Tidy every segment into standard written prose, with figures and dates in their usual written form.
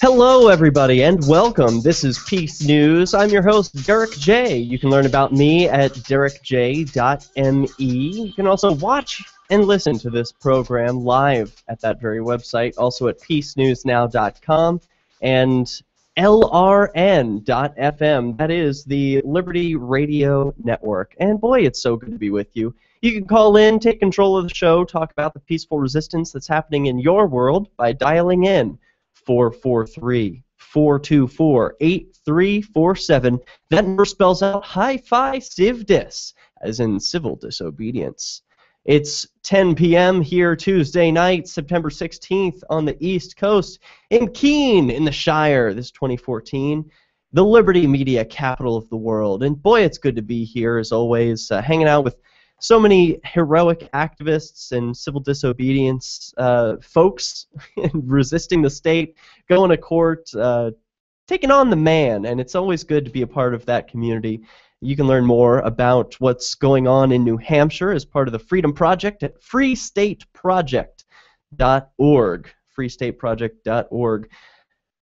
Hello, everybody, and welcome. This is Peace News. I'm your host, Derek J. You can learn about me at derekj.me. You can also watch and listen to this program live at that very website, also at PeaceNewsNow.com and LRN.FM. That is the Liberty Radio Network. And boy, it's so good to be with you. You can call in, take control of the show, talk about the peaceful resistance that's happening in your world by dialing in 443-424-8347. That number spells out Hi-Fi Civdis, as in civil disobedience. It's 10 p.m. here Tuesday night, September 16th on the East Coast in Keene in the Shire. This is 2014, the Liberty Media capital of the world. And boy, it's good to be here as always, hanging out with so many heroic activists and civil disobedience folks resisting the state, going to court, taking on the man, and it's always good to be a part of that community. You can learn more about what's going on in New Hampshire as part of the Freedom Project at freestateproject.org, freestateproject.org.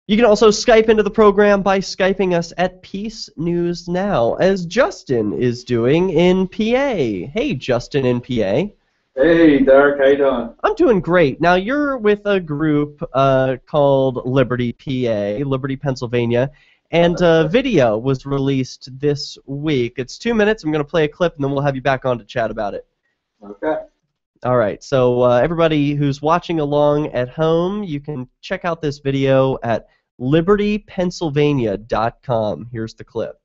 You can also Skype into the program by Skyping us at PeaceNewsNow, as Justin is doing in PA. Hey, Justin in PA. Hey, Derek, how you doing? I'm doing great. Now, you're with a group called Liberty PA, Liberty, Pennsylvania, and a video was released this week. It's 2 minutes. I'm going to play a clip, and then we'll have you back on to chat about it. Okay. All right. So everybody who's watching along at home, you can check out this video at libertypennsylvania.com. Here's the clip.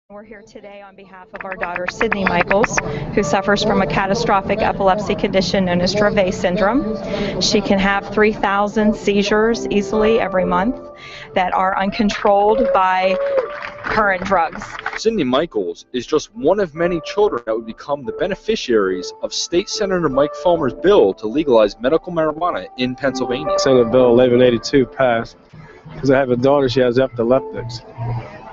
We're here today on behalf of our daughter, Sydney Michaels, who suffers from a catastrophic epilepsy condition known as Dravet syndrome. She can have 3,000 seizures easily every month that are uncontrolled by current drugs. Sydney Michaels is just one of many children that would become the beneficiaries of State Senator Mike Fulmer's bill to legalize medical marijuana in Pennsylvania. Senate Bill 1182 passed because I have a daughter, she has epileptics.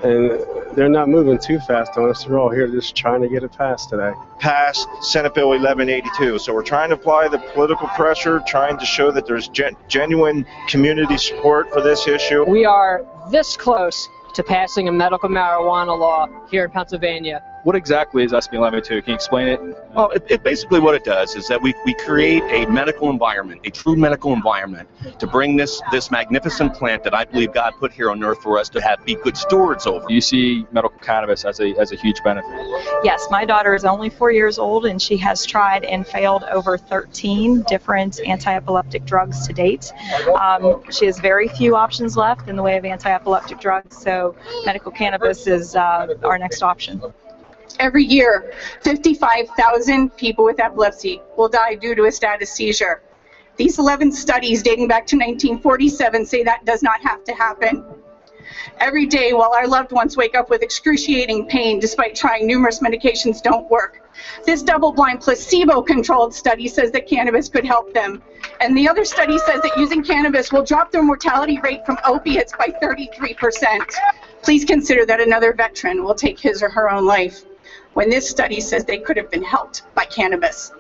And they're not moving too fast on us. We're all here just trying to get it passed today. Passed Senate Bill 1182. So we're trying to apply the political pressure, trying to show that there's genuine community support for this issue. We are this close to passing a medical marijuana law here in Pennsylvania. What exactly is SB 1182? Can you explain it? Well, it basically what it does is that we create a medical environment, a true medical environment, to bring this magnificent plant that I believe God put here on earth for us to be good stewards over. Do you see medical cannabis as a huge benefit? Yes, my daughter is only 4 years old, and she has tried and failed over 13 different anti-epileptic drugs to date. She has very few options left in the way of anti-epileptic drugs, so medical cannabis is our next option. Every year, 55,000 people with epilepsy will die due to a status seizure. These 11 studies dating back to 1947 say that does not have to happen. Every day while our loved ones wake up with excruciating pain despite trying numerous medications don't work. This double-blind placebo-controlled study says that cannabis could help them. And the other study says that using cannabis will drop their mortality rate from opiates by 33%. Please consider that another veteran will take his or her own life when this study says they could have been helped by cannabis.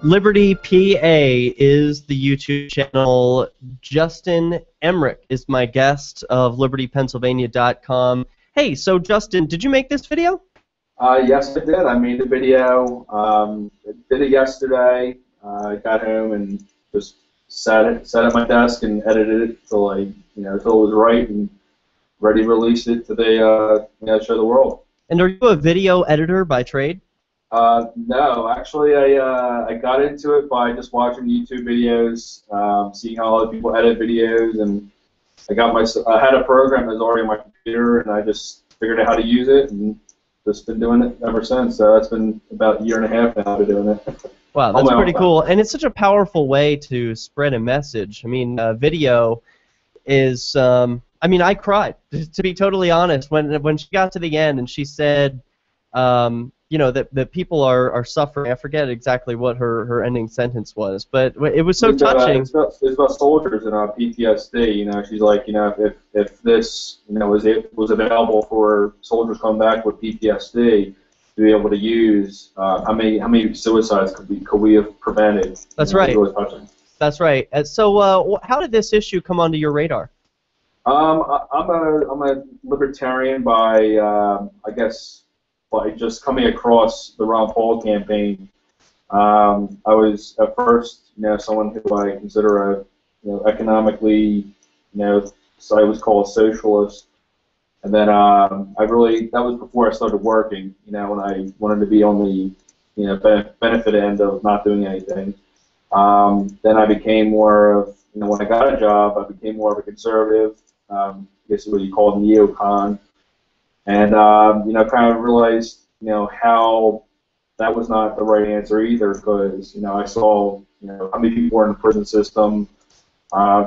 Liberty PA is the YouTube channel. Justin Emmerich is my guest of libertypennsylvania.com. Hey, so Justin, did you make this video? Yes, I did. I made the video. Did it yesterday. I got home and just sat at my desk and edited it till it was right and ready to release it to show the world. And are you a video editor by trade? No, actually, I got into it by just watching YouTube videos, seeing how other people edit videos, and I had a program that was already on my computer, and I just figured out how to use it, and just been doing it ever since. So it's been about a year and a half now to doing it. Wow, that's pretty cool, and it's such a powerful way to spread a message. I mean, video is, I mean, I cried, to be totally honest, when she got to the end and she said, that people are suffering. I forget exactly what her ending sentence was, but it was so touching. It's about soldiers and PTSD. She's like, if this, was available for soldiers coming back with PTSD to be able to use, how many suicides could we have prevented? That's right. Really touching. That's right. So, how did this issue come onto your radar? I'm a libertarian by I guess by just coming across the Ron Paul campaign. I was at first someone who I consider a economically so I was called a socialist, and then that was before I started working. When I wanted to be on the benefit end of not doing anything. Then I became more of when I got a job, I became more of a conservative. I guess what you call neocon, and kind of realized how that was not the right answer either, because I saw how many people were in the prison system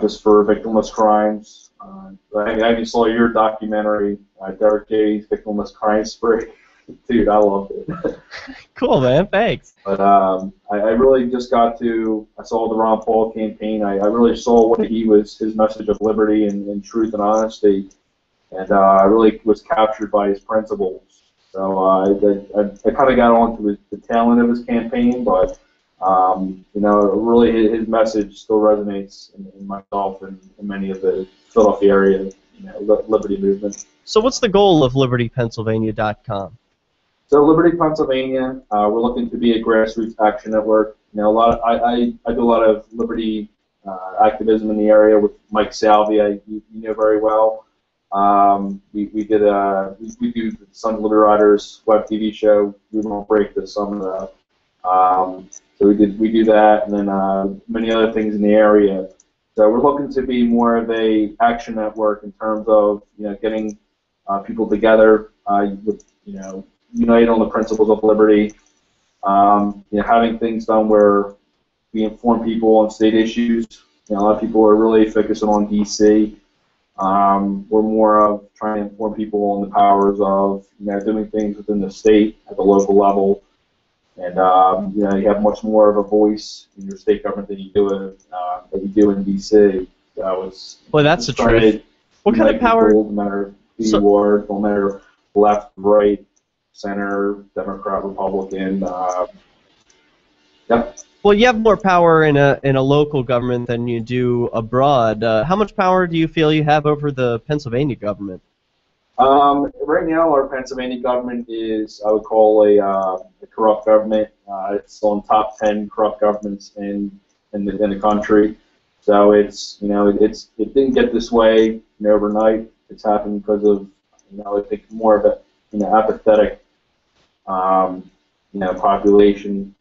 just for victimless crimes. I even saw your documentary, Derek J's Victimless Crime Spree. Dude, I loved it. Cool, man. Thanks. But I really just I saw the Ron Paul campaign. I really saw what his message of liberty and truth and honesty, and I really was captured by his principles. So I kind of got onto the tail end of his campaign, but really his message still resonates in myself and in many of the Philadelphia area, liberty movement. So what's the goal of LibertyPennsylvania.com? So Liberty Pennsylvania, we're looking to be a grassroots action network. I do a lot of liberty activism in the area with Mike Salvia, you know very well. We do the Sun Liberty Riders web TV show. We won't break this some of that. So we do that, and then many other things in the area. So we're looking to be more of a action network in terms of getting people together with unite on the principles of liberty. Having things done where we inform people on state issues. A lot of people are really focusing on D.C. We're more of trying to inform people on the powers of doing things within the state at the local level, and you have much more of a voice in your state government than you do in D.C. So well, that's the truth. What kind of power? People, no matter who you are, no matter left, right, center, Democrat, Republican. Yep. Well, you have more power in a local government than you do abroad. How much power do you feel you have over the Pennsylvania government? Right now, our Pennsylvania government is, I would call a corrupt government. It's on top 10 corrupt governments in the country. So it didn't get this way overnight. It's happened because of I think more of a apathetic population.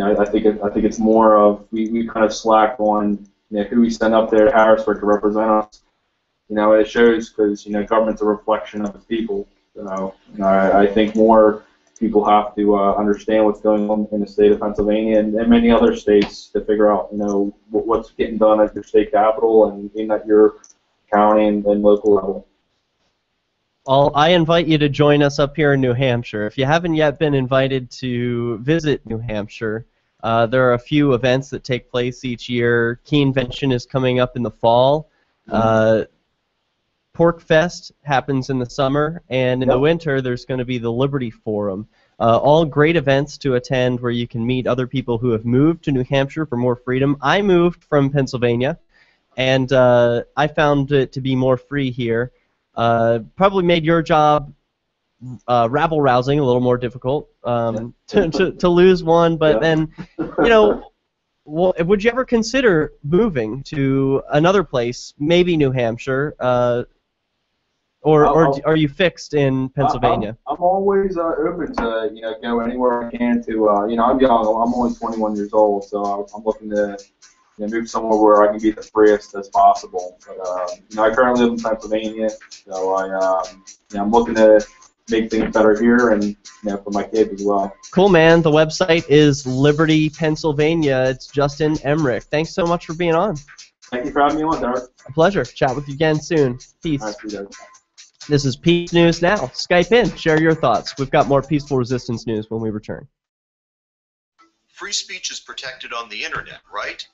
I think it's more of we kind of slack on who we send up there to Harrisburg to represent us. It shows because government's a reflection of its people. I think more people have to understand what's going on in the state of Pennsylvania and many other states to figure out what's getting done at your state capital and at your county and local level. I invite you to join us up here in New Hampshire. If you haven't yet been invited to visit New Hampshire, there are a few events that take place each year. Keenvention is coming up in the fall. Pork Fest happens in the summer, and in the winter there's going to be the Liberty Forum. All great events to attend where you can meet other people who have moved to New Hampshire for more freedom. I moved from Pennsylvania, and I found it to be more free here. Probably made your job rabble-rousing, a little more difficult to lose one, but then, would you ever consider moving to another place, maybe New Hampshire, or are you fixed in Pennsylvania? I'm always open to go anywhere I can to I'm young. I'm only 21 years old, so I'm looking to move somewhere where I can be the freest as possible. But I currently live in Pennsylvania, so I'm looking to make things better here and for my kids as well. Cool, man. The website is Liberty Pennsylvania. It's Justin Emmerich. Thanks so much for being on. Thank you for having me on, Derek. A pleasure. Chat with you again soon. Peace. All right, This is Peace News Now. Skype in. Share your thoughts. We've got more peaceful resistance news when we return. Free speech is protected on the internet, right?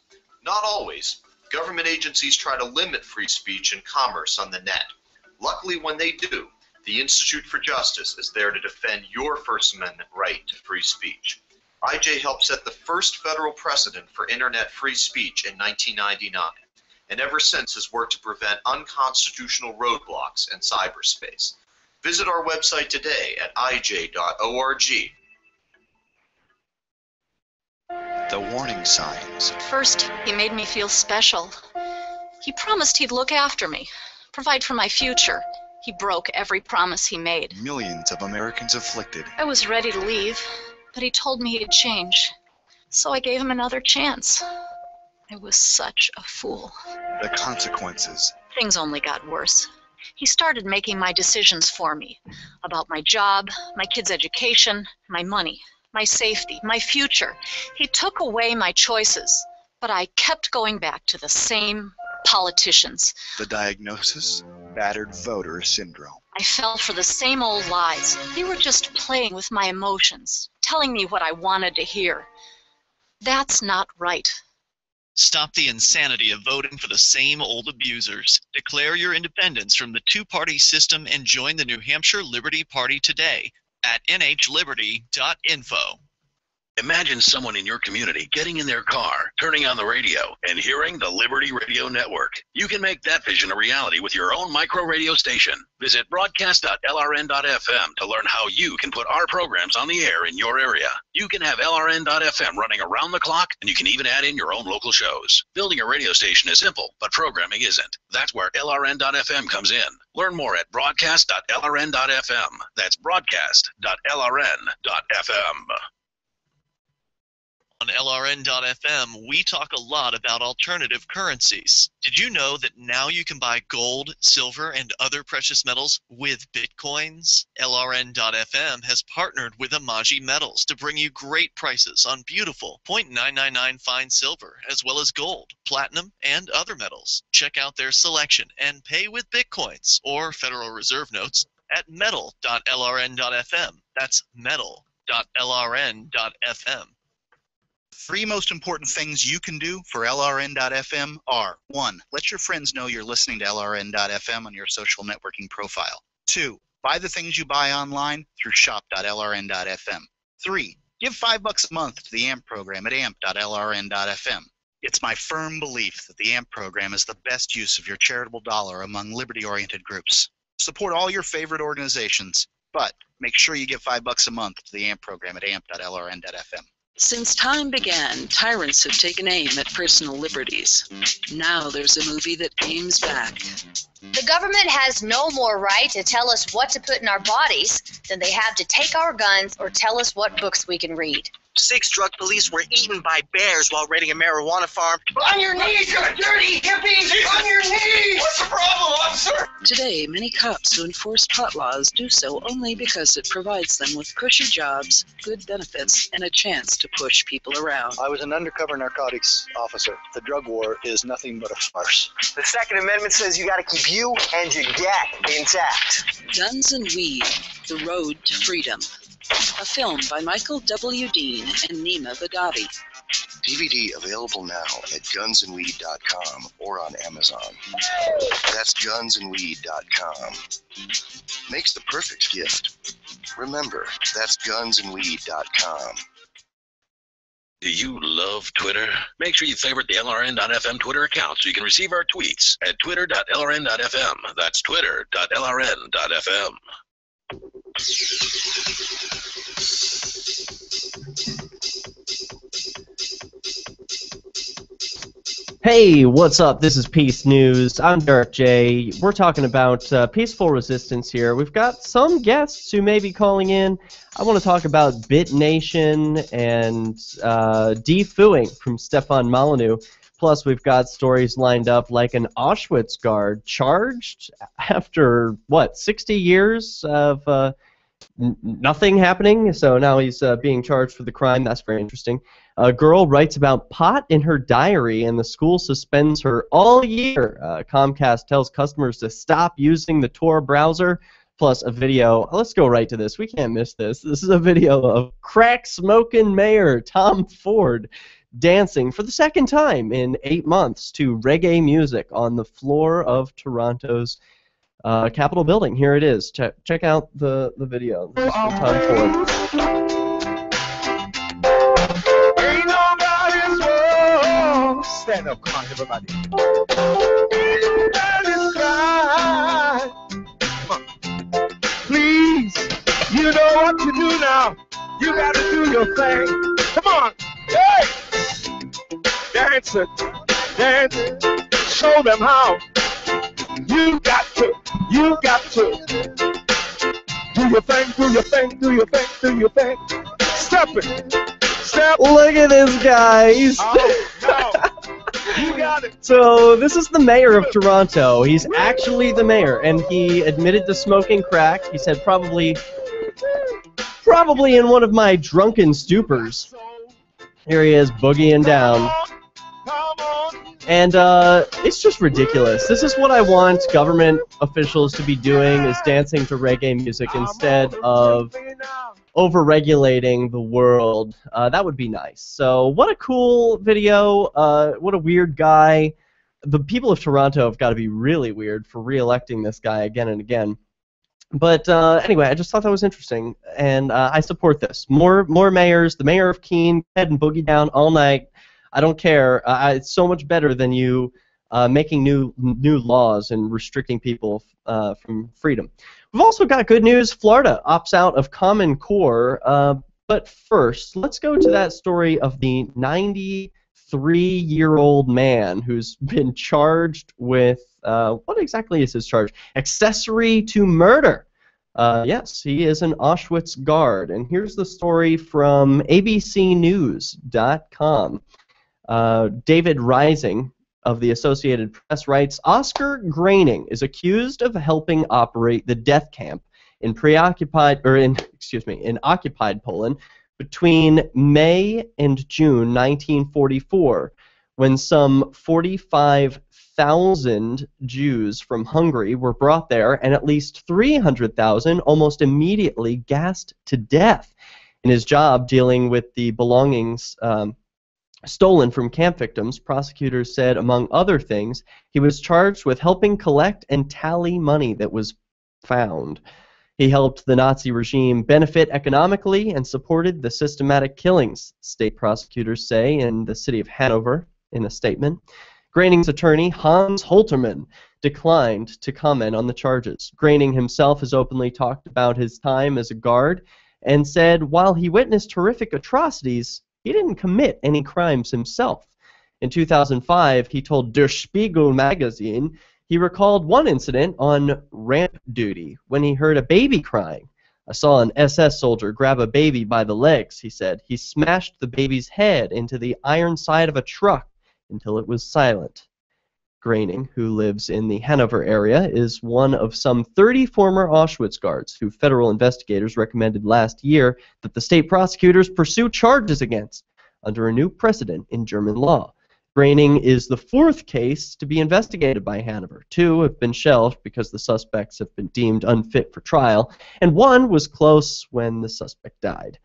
Not always. Government agencies try to limit free speech and commerce on the net. Luckily, when they do, the Institute for Justice is there to defend your First Amendment right to free speech. IJ helped set the first federal precedent for internet free speech in 1999, and ever since has worked to prevent unconstitutional roadblocks in cyberspace. Visit our website today at ij.org. The warning signs. First, he made me feel special. He promised he'd look after me, provide for my future. He broke every promise he made. Millions of Americans afflicted. I was ready to leave, but he told me he'd change. So I gave him another chance. I was such a fool. The consequences. Things only got worse. He started making my decisions for me. About my job, my kids' education, my money, my safety, my future. He took away my choices, but I kept going back to the same politicians. The diagnosis? Battered voter syndrome. I fell for the same old lies. They were just playing with my emotions, telling me what I wanted to hear. That's not right. Stop the insanity of voting for the same old abusers. Declare your independence from the two-party system and join the New Hampshire Liberty Party today at nhliberty.info. Imagine someone in your community getting in their car, turning on the radio, and hearing the Liberty Radio Network. You can make that vision a reality with your own micro radio station. Visit broadcast.lrn.fm to learn how you can put our programs on the air in your area. You can have LRN.FM running around the clock, and you can even add in your own local shows. Building a radio station is simple, but programming isn't. That's where LRN.FM comes in. Learn more at broadcast.lrn.fm. That's broadcast.lrn.fm. On LRN.FM, we talk a lot about alternative currencies. Did you know that now you can buy gold, silver, and other precious metals with Bitcoins? LRN.FM has partnered with Amaji Metals to bring you great prices on beautiful .999 fine silver, as well as gold, platinum, and other metals. Check out their selection and pay with Bitcoins or Federal Reserve notes at metal.lrn.fm. That's metal.lrn.fm. Three most important things you can do for LRN.FM are: 1. Let your friends know you're listening to LRN.FM on your social networking profile. 2. Buy the things you buy online through shop.lrn.fm. 3. Give $5 a month to the AMP program at amp.lrn.fm. It's my firm belief that the AMP program is the best use of your charitable dollar among liberty-oriented groups. Support all your favorite organizations, but make sure you give $5 a month to the AMP program at amp.lrn.fm. Since time began, tyrants have taken aim at personal liberties. Now there's a movie that aims back. The government has no more right to tell us what to put in our bodies than they have to take our guns or tell us what books we can read. 6 drug police were eaten by bears while raiding a marijuana farm. On your knees, you dirty hippies! On your knees! What's the problem, officer? Today, many cops who enforce pot laws do so only because it provides them with cushy jobs, good benefits, and a chance to push people around. I was an undercover narcotics officer. The drug war is nothing but a farce. The Second Amendment says you got to keep you and your gat intact. Guns and Weed, The Road to Freedom. A film by Michael W. Dean and Nima Badavi. DVD available now at gunsandweed.com or on Amazon. That's gunsandweed.com. Makes the perfect gift. Remember, that's gunsandweed.com. Do you love Twitter? Make sure you favorite the LRN.FM Twitter account so you can receive our tweets at twitter.lrn.fm. That's twitter.lrn.fm. Hey, what's up? This is Peace News. I'm Derek J. We're talking about peaceful resistance here. We've got some guests who may be calling in. I want to talk about BitNation and Defooing from Stefan Molyneux. Plus, we've got stories lined up like an Auschwitz guard charged after, 60 years of nothing happening, so now he's being charged for the crime. That's very interesting. A girl writes about pot in her diary, and the school suspends her all year. Comcast tells customers to stop using the Tor browser, plus a video. Let's go right to this. We can't miss this. This is a video of crack-smoking Mayor Tom Ford dancing for the second time in 8 months to reggae music on the floor of Toronto's Capitol building. Here it is. Check out the video. This is from Tom Ford. Ain't nobody's world. Stand up, come on, everybody. Nobody's right. Come on. Please, you know what to do now. You gotta do your thing. Come on. Hey! Dance it. Dance it. Show them how. You got to. You got to. Do your thing, do your thing, do your thing, do your thing. Step it. Step. Look at this guy. He's no. You got it. So this is the mayor of Toronto. He's actually the mayor, and he admitted to smoking crack. He said probably in one of my drunken stupors. Here he is, boogieing down. And it's just ridiculous. This is what I want government officials to be doing, is dancing to reggae music instead of over-regulating the world. That would be nice. So what a cool video. What a weird guy. The people of Toronto have got to be really weird for re-electing this guy again and again. But anyway, I just thought that was interesting, and I support this. More mayors. The mayor of Keene, head and boogie down all night. I don't care. It's so much better than you making new laws and restricting people from freedom. We've also got good news. Florida opts out of Common Core. But first, let's go to that story of the 93-year-old man who's been charged with, what exactly is his charge? Accessory to murder. Yes, he is an Auschwitz guard. And here's the story from abcnews.com. David Rising of the Associated Press writes, Oscar Graining is accused of helping operate the death camp in occupied Poland between May and June 1944, when some 45,000 Jews from Hungary were brought there, and at least 300,000 almost immediately gassed to death. In his job dealing with the belongings stolen from camp victims, prosecutors said, among other things, he was charged with helping collect and tally money that was found. He helped the Nazi regime benefit economically and supported the systematic killings, state prosecutors say in the city of Hanover in a statement. Graining's attorney, Hans Holterman, declined to comment on the charges. Graining himself has openly talked about his time as a guard and said while he witnessed horrific atrocities, he didn't commit any crimes himself. In 2005, he told Der Spiegel magazine he recalled one incident on ramp duty when he heard a baby crying. I saw an SS soldier grab a baby by the legs, he said. He smashed the baby's head into the iron side of a truck until it was silent. Graining, who lives in the Hanover area, is one of some 30 former Auschwitz guards who federal investigators recommended last year that the state prosecutors pursue charges against under a new precedent in German law. Graining is the fourth case to be investigated by Hanover. 2 have been shelved because the suspects have been deemed unfit for trial, and 1 was close when the suspect died.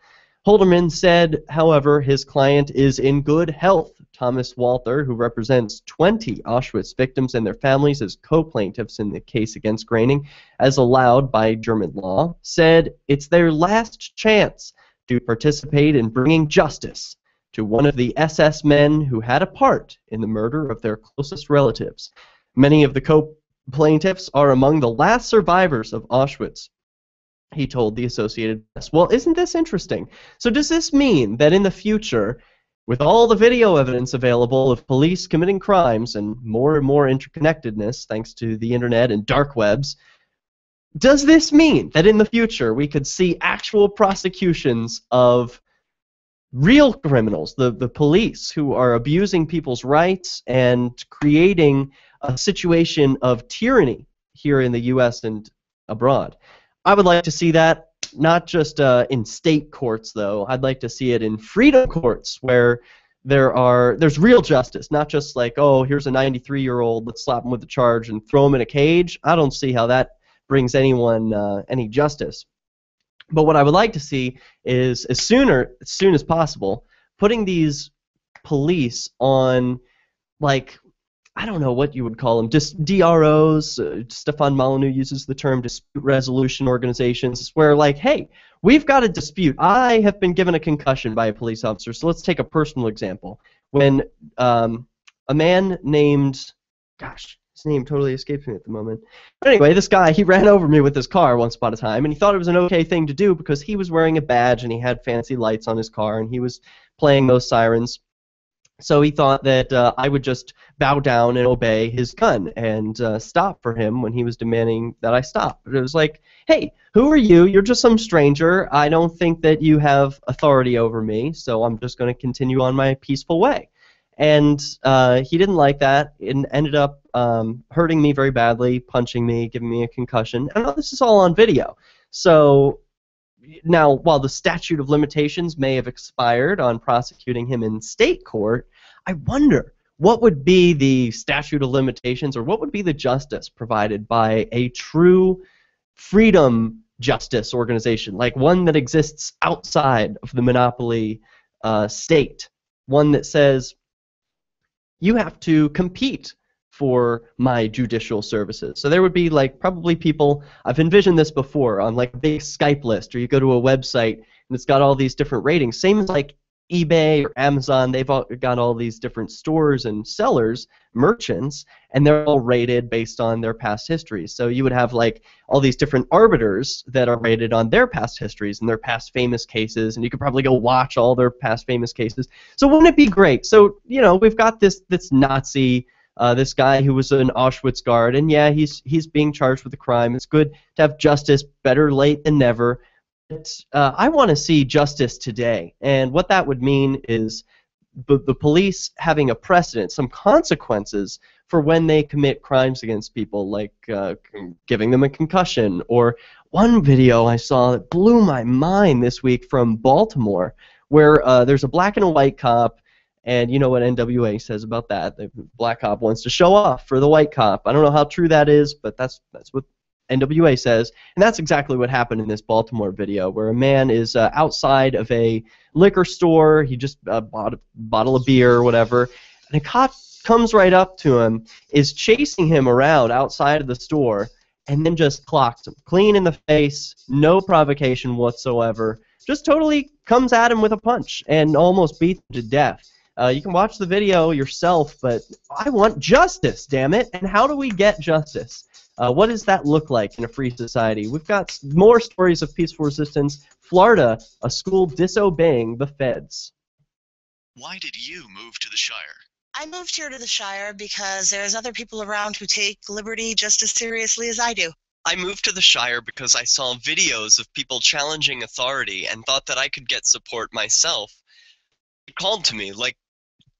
Holderman said, however, his client is in good health. Thomas Walther, who represents 20 Auschwitz victims and their families as co-plaintiffs in the case against Graining, as allowed by German law, said it's their last chance to participate in bringing justice to one of the SS men who had a part in the murder of their closest relatives. Many of the co-plaintiffs are among the last survivors of Auschwitz, he told the Associated Press. Well, isn't this interesting? So does this mean that in the future, with all the video evidence available of police committing crimes and more interconnectedness thanks to the internet and dark webs, does this mean that in the future we could see actual prosecutions of real criminals, the police who are abusing people's rights and creating a situation of tyranny here in the U.S. and abroad? I would like to see that. not just in state courts, though. I'd like to see it in freedom courts where there's real justice, not just like, oh, here's a 93-year-old, let's slap him with a charge and throw him in a cage. I don't see how that brings anyone any justice. But what I would like to see is, as soon as possible, putting these police on, like, I don't know what you would call them, just DROs. Stefan Molyneux uses the term dispute resolution organizations, where, like, hey, we've got a dispute. I have been given a concussion by a police officer, so let's take a personal example. When a man named, gosh, his name totally escapes me at the moment. But anyway, this guy, he ran over me with his car once upon a time, and he thought it was an okay thing to do because he was wearing a badge and he had fancy lights on his car and he was playing those sirens. So he thought that I would just bow down and obey his gun and stop for him when he was demanding that I stop. But it was like, hey, who are you? You're just some stranger. I don't think that you have authority over me, so I'm just going to continue on my peaceful way. And he didn't like that and ended up hurting me very badly, punching me, giving me a concussion. And this is all on video. So now, while the statute of limitations may have expired on prosecuting him in state court, I wonder what would be the statute of limitations, or what would be the justice provided by a true freedom justice organization, like one that exists outside of the monopoly state, one that says you have to compete for my judicial services. So there would be, like, probably people, I've envisioned this before, on like a big Skype list, or you go to a website and it's got all these different ratings, same as like eBay or Amazon. They've all got all these different stores and sellers, merchants, and they're all rated based on their past histories. So you would have like all these different arbiters that are rated on their past histories and their past famous cases, and you could probably go watch all their past famous cases. So wouldn't it be great? So, you know, we've got this Nazi, this guy who was an Auschwitz guard, and yeah, he's being charged with a crime. It's good to have justice, better late than never. But I want to see justice today, and what that would mean is the police having a precedent, some consequences for when they commit crimes against people, like giving them a concussion. Or one video I saw that blew my mind this week from Baltimore, where there's a black and a white cop. And you know what NWA says about that. The black cop wants to show off for the white cop. I don't know how true that is, but that's what NWA says. And that's exactly what happened in this Baltimore video, where a man is outside of a liquor store. He just bought a bottle of beer or whatever. And a cop comes right up to him, is chasing him around outside of the store, and then just clocks him clean in the face, no provocation whatsoever. Just totally comes at him with a punch and almost beats him to death. You can watch the video yourself, but I want justice, damn it. And how do we get justice? What does that look like in a free society? We've got more stories of peaceful resistance. Florida, a school disobeying the feds. Why did you move to the Shire? I moved here to the Shire because there's other people around who take liberty just as seriously as I do. I moved to the Shire because I saw videos of people challenging authority and thought that I could get support myself. It called to me, like,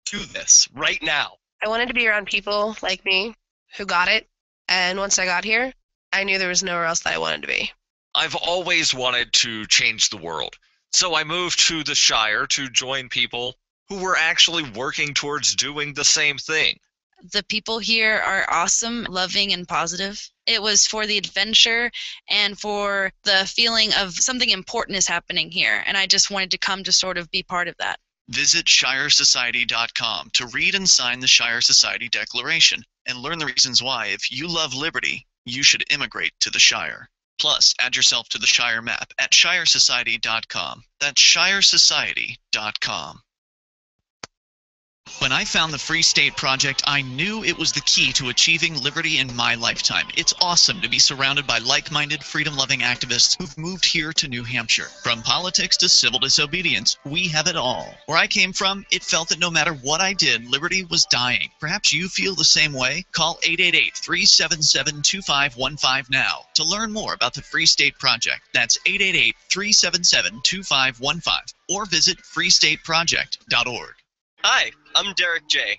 do this right now. I wanted to be around people like me who got it, and once I got here, I knew there was nowhere else that I wanted to be. I've always wanted to change the world, so I moved to the Shire to join people who were actually working towards doing the same thing. The people here are awesome, loving, and positive. It was for the adventure and for the feeling of something important is happening here, and I just wanted to come to sort of be part of that. Visit ShireSociety.com to read and sign the Shire Society Declaration and learn the reasons why, if you love liberty, you should immigrate to the Shire. Plus, add yourself to the Shire map at ShireSociety.com. That's ShireSociety.com. When I found the Free State Project, I knew it was the key to achieving liberty in my lifetime. It's awesome to be surrounded by like-minded, freedom-loving activists who've moved here to New Hampshire. From politics to civil disobedience, we have it all. Where I came from, it felt that no matter what I did, liberty was dying. Perhaps you feel the same way? Call 888-377-2515 now to learn more about the Free State Project. That's 888-377-2515 or visit freestateproject.org. Hi, I'm Derek J.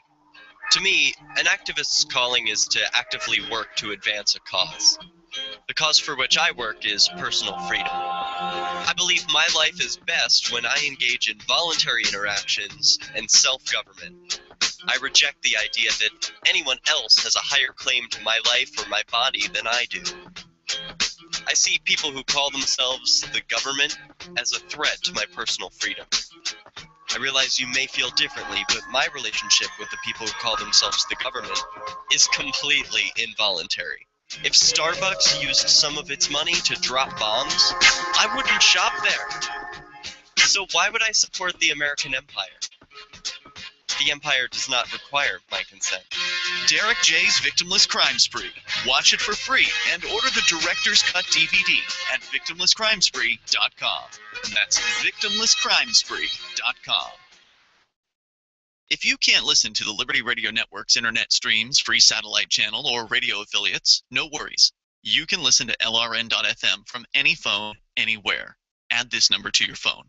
To me, an activist's calling is to actively work to advance a cause. The cause for which I work is personal freedom. I believe my life is best when I engage in voluntary interactions and self-government. I reject the idea that anyone else has a higher claim to my life or my body than I do. I see people who call themselves the government as a threat to my personal freedom. I realize you may feel differently, but my relationship with the people who call themselves the government is completely involuntary. If Starbucks used some of its money to drop bombs, I wouldn't shop there. So why would I support the American empire? The empire does not require my consent. Derek J's Victimless Crime Spree. Watch it for free and order the Director's Cut DVD at victimlesscrimespree.com. That's victimlesscrimespree.com. If you can't listen to the Liberty Radio Network's internet streams, free satellite channel, or radio affiliates, no worries. You can listen to LRN.FM from any phone, anywhere. Add this number to your phone,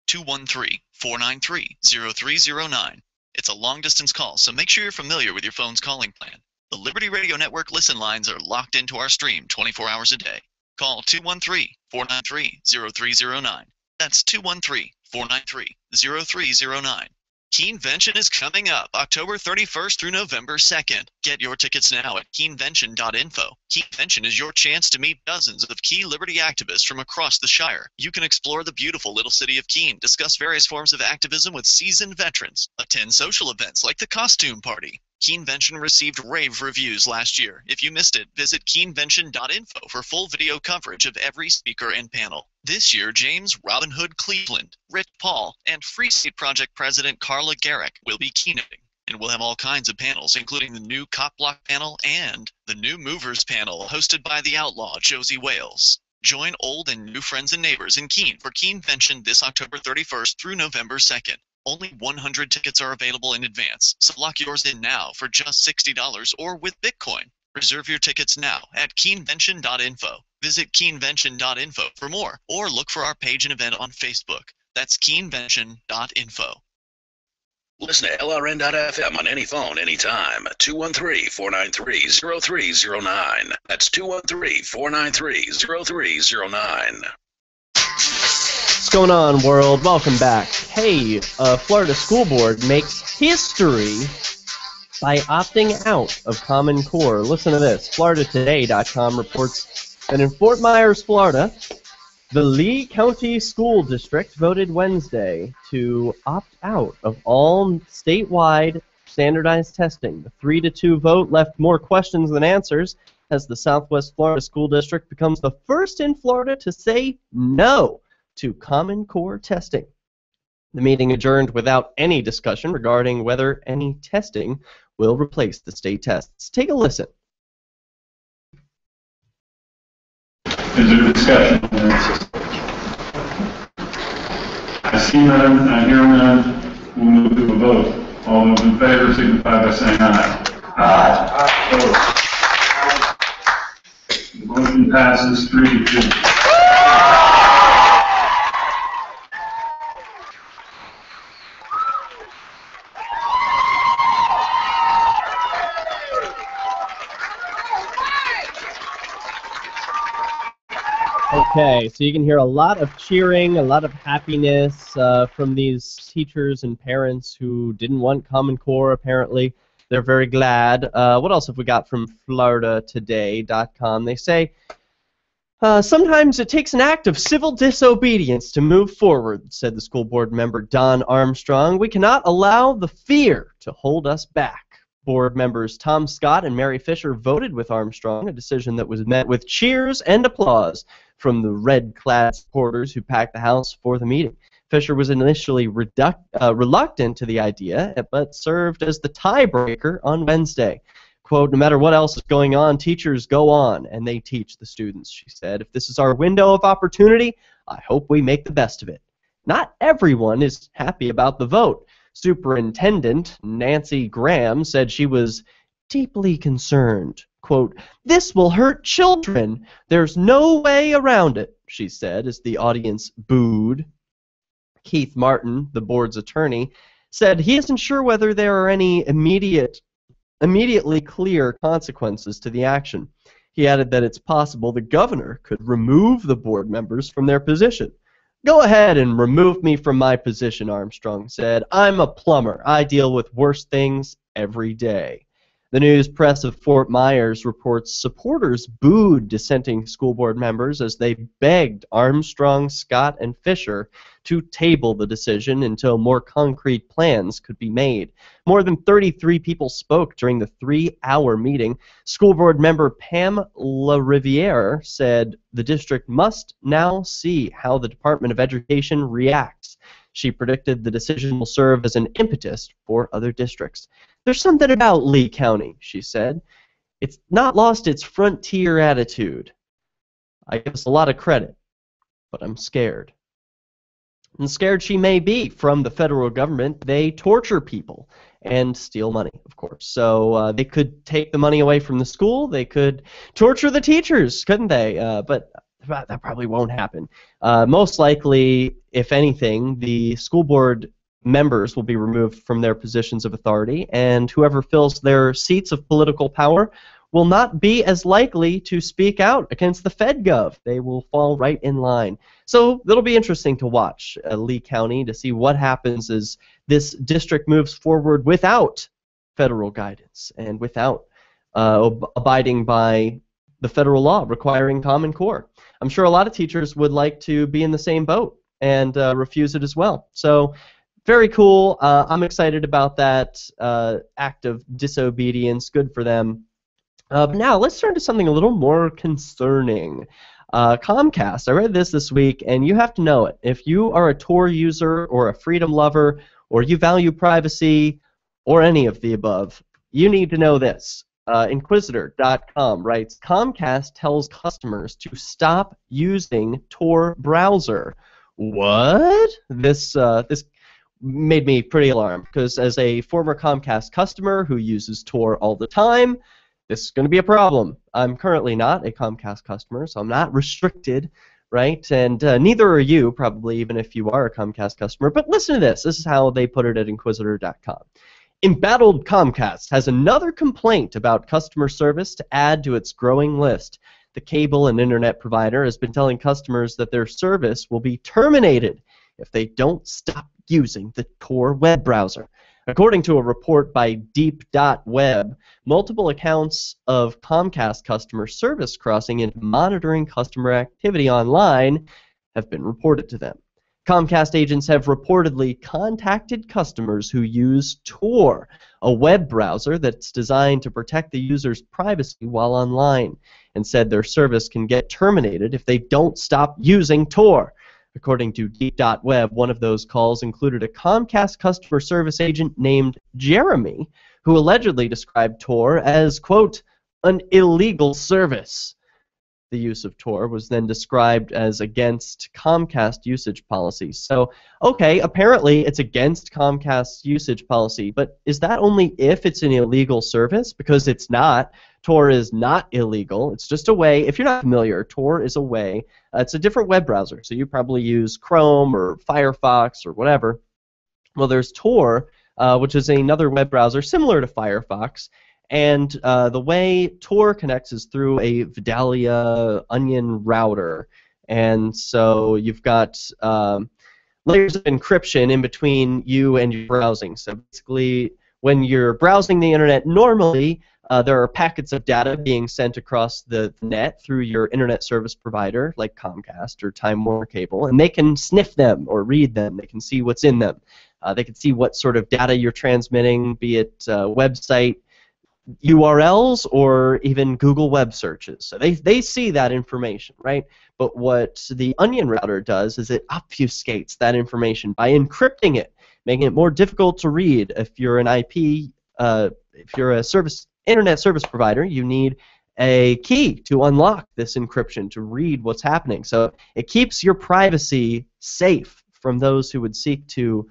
213-493-0309. It's a long-distance call, so make sure you're familiar with your phone's calling plan. The Liberty Radio Network listen lines are locked into our stream 24 hours a day. Call 213-493-0309. That's 213-493-0309. Keenvention is coming up October 31st through November 2nd. Get your tickets now at keenvention.info. Keenvention is your chance to meet dozens of key liberty activists from across the Shire. You can explore the beautiful little city of Keene, discuss various forms of activism with seasoned veterans, attend social events like the costume party. Keenvention received rave reviews last year. If you missed it, visit keenvention.info for full video coverage of every speaker and panel. This year, James Robin Hood Cleveland, Rich Paul, and Free State Project President Carla Garrick will be keynoting. And we'll have all kinds of panels, including the new Cop Block panel and the new Movers panel, hosted by the outlaw Josie Wales. Join old and new friends and neighbors in Keene for Keenvention this October 31st through November 2nd. Only 100 tickets are available in advance, so lock yours in now for just $60 or with Bitcoin. Reserve your tickets now at keenvention.info. Visit keenvention.info for more, or look for our page and event on Facebook. That's keenvention.info. Listen to LRN.FM on any phone, anytime. 213-493-0309. That's 213-493-0309. What's going on, world? Welcome back. Hey, Florida School Board makes history by opting out of Common Core. Listen to this. FloridaToday.com reports that in Fort Myers, Florida, the Lee County School District voted Wednesday to opt out of all statewide standardized testing. The 3-2 vote left more questions than answers as the Southwest Florida School District becomes the first in Florida to say no to Common Core testing. The meeting adjourned without any discussion regarding whether any testing will replace the state tests. Take a listen. Is there discussion? I see none, I hear none, we'll move to a vote. All those in favor signify by saying aye. Aye. The motion passes 3-2. Okay, so you can hear a lot of cheering, a lot of happiness from these teachers and parents who didn't want Common Core, apparently. They're very glad. What else have we got from FloridaToday.com? They say, sometimes it takes an act of civil disobedience to move forward, said the school board member Don Armstrong. We cannot allow the fear to hold us back. Board members Tom Scott and Mary Fisher voted with Armstrong, a decision that was met with cheers and applause from the red-clad supporters who packed the house for the meeting. Fisher was initially reluctant to the idea, but served as the tiebreaker on Wednesday. Quote, no matter what else is going on, teachers go on, and they teach the students, she said. If this is our window of opportunity, I hope we make the best of it. Not everyone is happy about the vote. Superintendent Nancy Graham said she was deeply concerned. Quote, this will hurt children. There's no way around it, she said, as the audience booed. Keith Martin, the board's attorney, said he isn't sure whether there are any immediately clear consequences to the action. He added that it's possible the governor could remove the board members from their position. "Go ahead and remove me from my position," Armstrong said. "I'm a plumber. I deal with worse things every day." The News Press of Fort Myers reports supporters booed dissenting school board members as they begged Armstrong, Scott, and Fisher to table the decision until more concrete plans could be made. More than 33 people spoke during the 3-hour meeting. School board member Pam LaRiviere said the district must now see how the Department of Education reacts. She predicted the decision will serve as an impetus for other districts. "There's something about Lee County," she said. "It's not lost its frontier attitude. I give us a lot of credit, but I'm scared." And scared she may be from the federal government. They torture people and steal money, of course. So they could take the money away from the school. They could torture the teachers, couldn't they? But that probably won't happen. Most likely, if anything, the school board members will be removed from their positions of authority, and whoever fills their seats of political power will not be as likely to speak out against the FedGov. They will fall right in line. So it'll be interesting to watch Lee County to see what happens as this district moves forward without federal guidance and without abiding by the federal law requiring Common Core. I'm sure a lot of teachers would like to be in the same boat and refuse it as well. So very cool. I'm excited about that act of disobedience. Good for them. But now let's turn to something a little more concerning. Comcast. I read this week, and you have to know it. If you are a Tor user or a freedom lover, or you value privacy, or any of the above, you need to know this. Inquisitor.com writes, Comcast tells customers to stop using Tor browser. What? This made me pretty alarmed, because as a former Comcast customer who uses Tor all the time, this is going to be a problem. I'm currently not a Comcast customer, so I'm not restricted, right? And neither are you, probably, even if you are a Comcast customer. But listen to this. This is how they put it at Inquisitor.com. Embattled Comcast has another complaint about customer service to add to its growing list. The cable and internet provider has been telling customers that their service will be terminated if they don't stop using the Tor web browser. According to a report by Deep.web, multiple accounts of Comcast customer service crossing into monitoring customer activity online have been reported to them. Comcast agents have reportedly contacted customers who use Tor, a web browser that's designed to protect the user's privacy while online, and said their service can get terminated if they don't stop using Tor. According to Deep.web, one of those calls included a Comcast customer service agent named Jeremy, who allegedly described Tor as, quote, an illegal service. The use of Tor was then described as against Comcast usage policy. So, okay, apparently it's against Comcast's usage policy, but is that only if it's an illegal service? Because it's not. Tor is not illegal. It's just a way, if you're not familiar, Tor is a way, it's a different web browser. So you probably use Chrome or Firefox or whatever. Well, there's Tor, which is another web browser similar to Firefox. And the way Tor connects is through a Vidalia Onion router. And so you've got layers of encryption in between you and your browsing. So basically, when you're browsing the internet normally, there are packets of data being sent across the net through your internet service provider, like Comcast or Time Warner Cable, and they can sniff them or read them. They can see what's in them. They can see what sort of data you're transmitting, be it website URLs or even Google web searches. So they see that information, right? But what the Onion router does is it obfuscates that information by encrypting it, making it more difficult to read. If you're an IP, if you're a internet service provider, you need a key to unlock this encryption to read what's happening. So it keeps your privacy safe from those who would seek to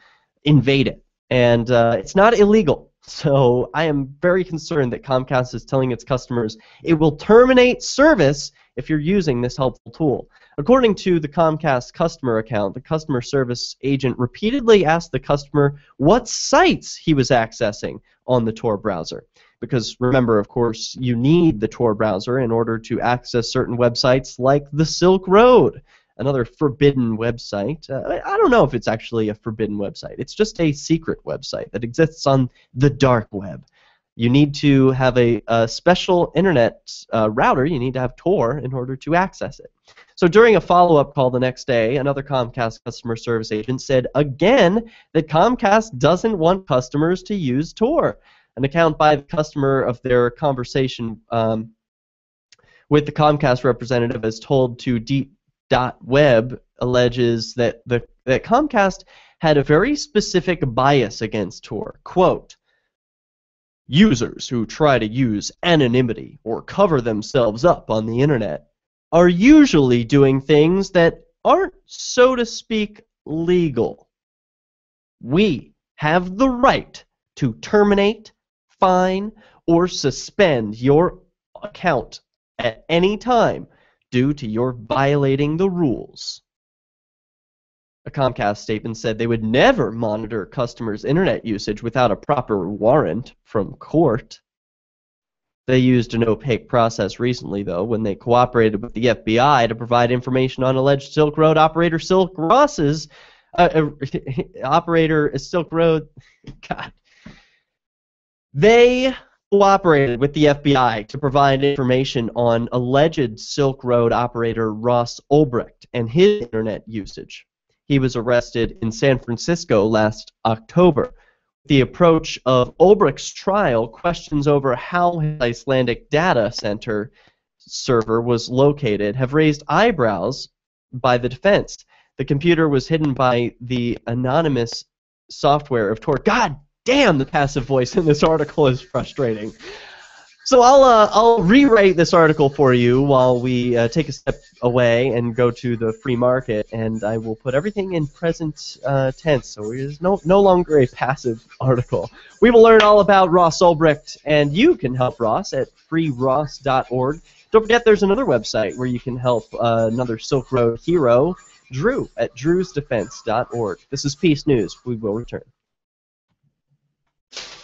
invade it. And it's not illegal. So I am very concerned that Comcast is telling its customers it will terminate service if you're using this helpful tool. According to the Comcast customer account, the customer service agent repeatedly asked the customer what sites he was accessing on the Tor browser. Because remember, of course, you need the Tor browser in order to access certain websites like the Silk Road, another forbidden website. I don't know if it's actually a forbidden website. It's just a secret website that exists on the dark web. You need to have a special internet router. You need to have Tor in order to access it. So during a follow-up call the next day, another Comcast customer service agent said again that Comcast doesn't want customers to use Tor. An account by the customer of their conversation with the Comcast representative, as told to Deep.web, alleges that that Comcast had a very specific bias against Tor. Quote, users who try to use anonymity or cover themselves up on the internet are usually doing things that aren't, so to speak, legal. We have the right to terminate, fine, or suspend your account at any time due to your violating the rules. A Comcast statement said they would never monitor customers' internet usage without a proper warrant from court. They used an opaque process recently, though, when they cooperated with the FBI to provide information on alleged Silk Road operator Silk Ross's operator Silk Road. God. They cooperated with the FBI to provide information on alleged Silk Road operator Ross Ulbricht and his internet usage. He was arrested in San Francisco last October. The approach of Ulbricht's trial, questions over how his Icelandic data center server was located, have raised eyebrows by the defense. The computer was hidden by the anonymous software of Tor. God damn, the passive voice in this article is frustrating. So I'll rewrite this article for you while we take a step away and go to the free market, and I will put everything in present tense, so it is no longer a passive article. We will learn all about Ross Ulbricht, and you can help Ross at freeross.org. Don't forget there's another website where you can help another Silk Road hero, Drew, at drewsdefense.org. This is Peace News. We will return.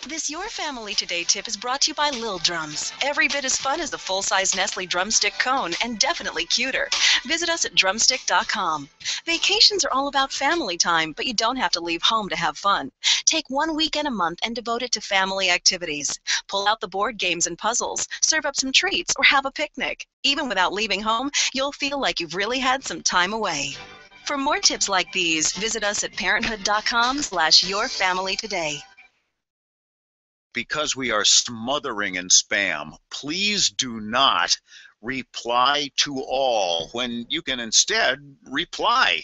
This Your Family Today tip is brought to you by Lil Drums. Every bit as fun as the full-size Nestle drumstick cone, and definitely cuter. Visit us at drumstick.com. Vacations are all about family time, but you don't have to leave home to have fun. Take 1 weekend a month and devote it to family activities. Pull out the board games and puzzles, serve up some treats, or have a picnic. Even without leaving home, you'll feel like you've really had some time away. For more tips like these, visit us at parenthood.com/yourfamilytoday. Because we are smothering in spam, please do not reply to all when you can instead reply.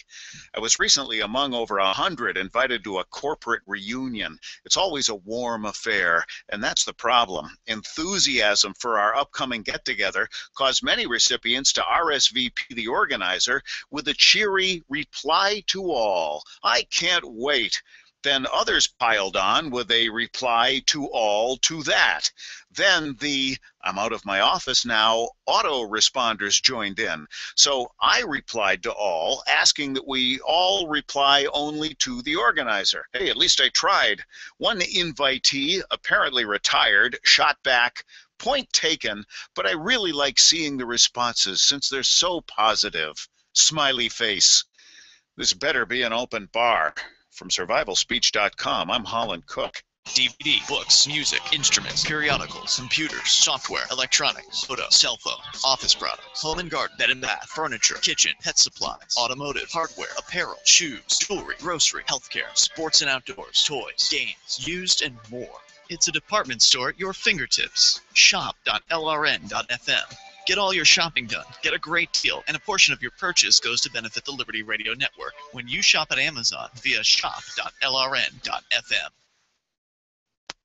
I was recently among over 100 invited to a corporate reunion. It's always a warm affair, and that's the problem. Enthusiasm for our upcoming get-together caused many recipients to RSVP the organizer with a cheery reply to all. I can't wait. Then others piled on with a reply to all to that. Then the "I'm out of my office now" autoresponders joined in. So I replied to all, asking that we all reply only to the organizer. Hey, at least I tried. One invitee, apparently retired, shot back, "Point taken, but I really like seeing the responses since they're so positive." Smiley face. This better be an open bar. From survivalspeech.com, I'm Holland Cook. DVD, books, music, instruments, periodicals, computers, software, electronics, photo, cell phone, office products, home and garden, bed and bath, furniture, kitchen, pet supplies, automotive, hardware, apparel, shoes, jewelry, grocery, healthcare, sports and outdoors, toys, games, used, and more. It's a department store at your fingertips. Shop.lrn.fm. Get all your shopping done, get a great deal, and a portion of your purchase goes to benefit the Liberty Radio Network when you shop at Amazon via shop.lrn.fm.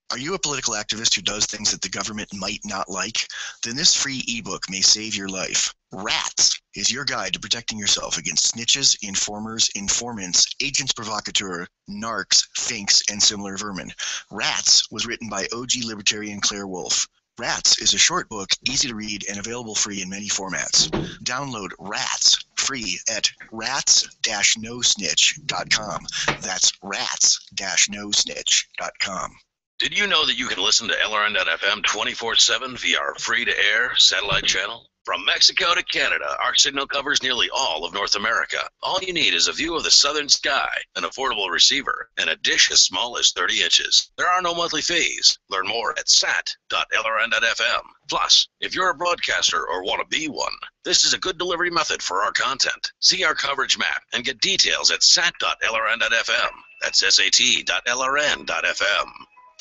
Are you a political activist who does things that the government might not like? Then this free ebook may save your life. Rats is your guide to protecting yourself against snitches, informers, informants, agents provocateur, narcs, finks, and similar vermin. Rats was written by OG libertarian Claire Wolfe. Rats is a short book, easy to read, and available free in many formats. Download Rats free at rats-nosnitch.com. That's rats-nosnitch.com. Did you know that you can listen to LRN.FM 24/7 via our free-to-air satellite channel? From Mexico to Canada, our signal covers nearly all of North America. All you need is a view of the southern sky, an affordable receiver, and a dish as small as 30 inches. There are no monthly fees. Learn more at sat.lrn.fm. Plus, if you're a broadcaster or want to be one, this is a good delivery method for our content. See our coverage map and get details at sat.lrn.fm. That's sat.lrn.fm.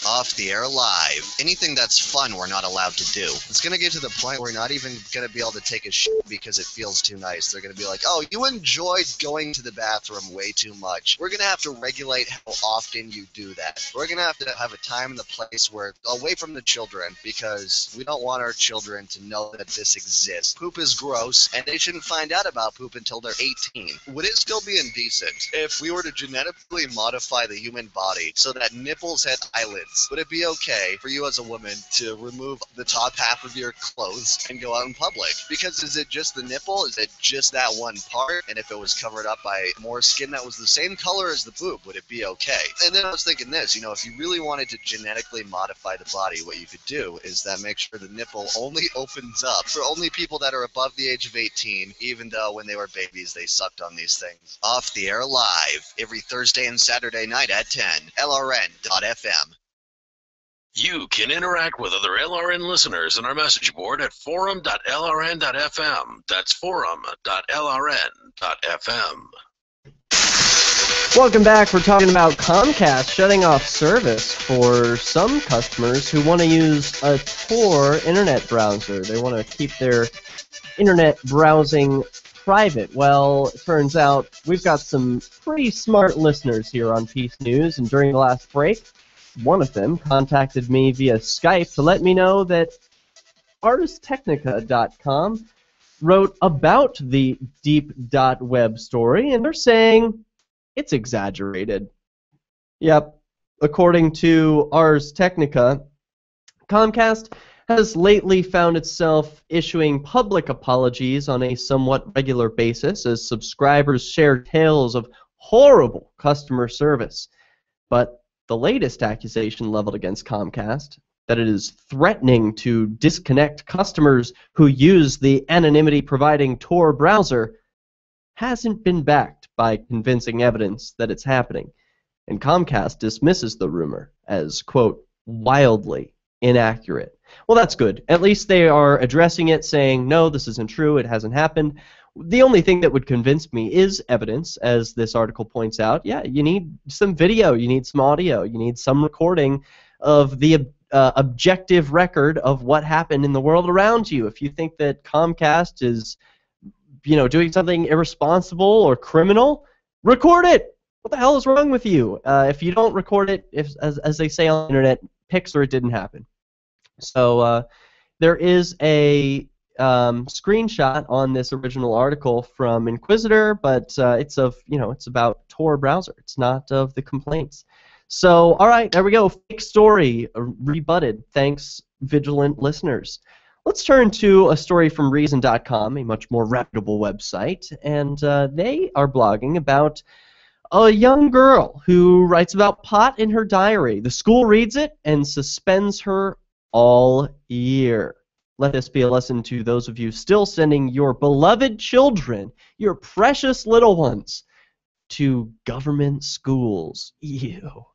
Off the air live. Anything that's fun we're not allowed to do. It's going to get to the point where we're not even going to be able to take a shit because it feels too nice. They're going to be like, oh, you enjoyed going to the bathroom way too much. We're going to have to regulate how often you do that. We're going to have a time and a place where away from the children because we don't want our children to know that this exists. Poop is gross and they shouldn't find out about poop until they're 18. Would it still be indecent if we were to genetically modify the human body so that nipples had eyelids? Would it be okay for you as a woman to remove the top half of your clothes and go out in public? Because is it just the nipple? Is it just that one part? And if it was covered up by more skin that was the same color as the boob, would it be okay? And then I was thinking this, if you really wanted to genetically modify the body, what you could do is that make sure the nipple only opens up for only people that are above the age of 18, even though when they were babies they sucked on these things. Off the air live, every Thursday and Saturday night at 10, LRN.FM. You can interact with other LRN listeners on our message board at forum.lrn.fm. That's forum.lrn.fm. Welcome back. We're talking about Comcast shutting off service for some customers who want to use a Tor internet browser. They want to keep their internet browsing private. Well, it turns out we've got some pretty smart listeners here on Peace News, and during the last break, one of them contacted me via Skype to let me know that ArsTechnica.com wrote about the deep.web story, and they're saying it's exaggerated. Yep, according to Ars Technica, Comcast has lately found itself issuing public apologies on a somewhat regular basis as subscribers share tales of horrible customer service. But the latest accusation leveled against Comcast, that it is threatening to disconnect customers who use the anonymity-providing Tor browser, hasn't been backed by convincing evidence that it's happening, and Comcast dismisses the rumor as, quote, wildly inaccurate. Well, that's good. At least they are addressing it, saying, no, this isn't true, it hasn't happened. The only thing that would convince me is evidence, as this article points out. Yeah, you need some video, you need some audio, you need some recording of the objective record of what happened in the world around you. If you think that Comcast is, doing something irresponsible or criminal, record it. What the hell is wrong with you? If you don't record it, as they say on the internet, pics or it didn't happen. So there is a screenshot on this original article from Inquisitor, but it's about Tor browser. It's not of the complaints. So, all right, there we go. Fake story rebutted. Thanks, vigilant listeners. Let's turn to a story from Reason.com, a much more reputable website, and they are blogging about a young girl who writes about pot in her diary. The school reads it and suspends her all year. Let this be a lesson to those of you still sending your beloved children, your precious little ones, to government schools. Ew.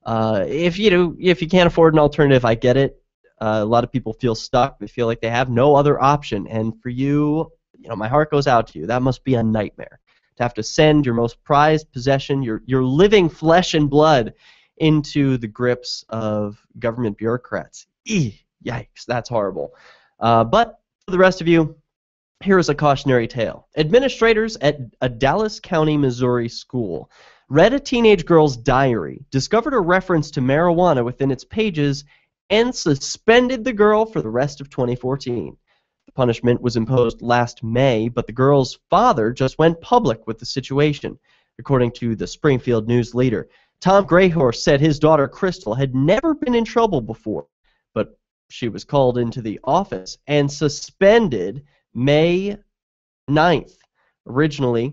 If you can't afford an alternative, I get it. A lot of people feel stuck. They feel like they have no other option. And for you, my heart goes out to you. That must be a nightmare. To have to send your most prized possession, your living flesh and blood, into the grips of government bureaucrats. Yikes, that's horrible. But for the rest of you, here is a cautionary tale. Administrators at a Dallas County, Missouri school read a teenage girl's diary, discovered a reference to marijuana within its pages, and suspended the girl for the rest of 2014. The punishment was imposed last May, but the girl's father just went public with the situation. According to the Springfield News Leader, Tom Grayhorse said his daughter Crystal had never been in trouble before, but she was called into the office and suspended May 9th. Originally,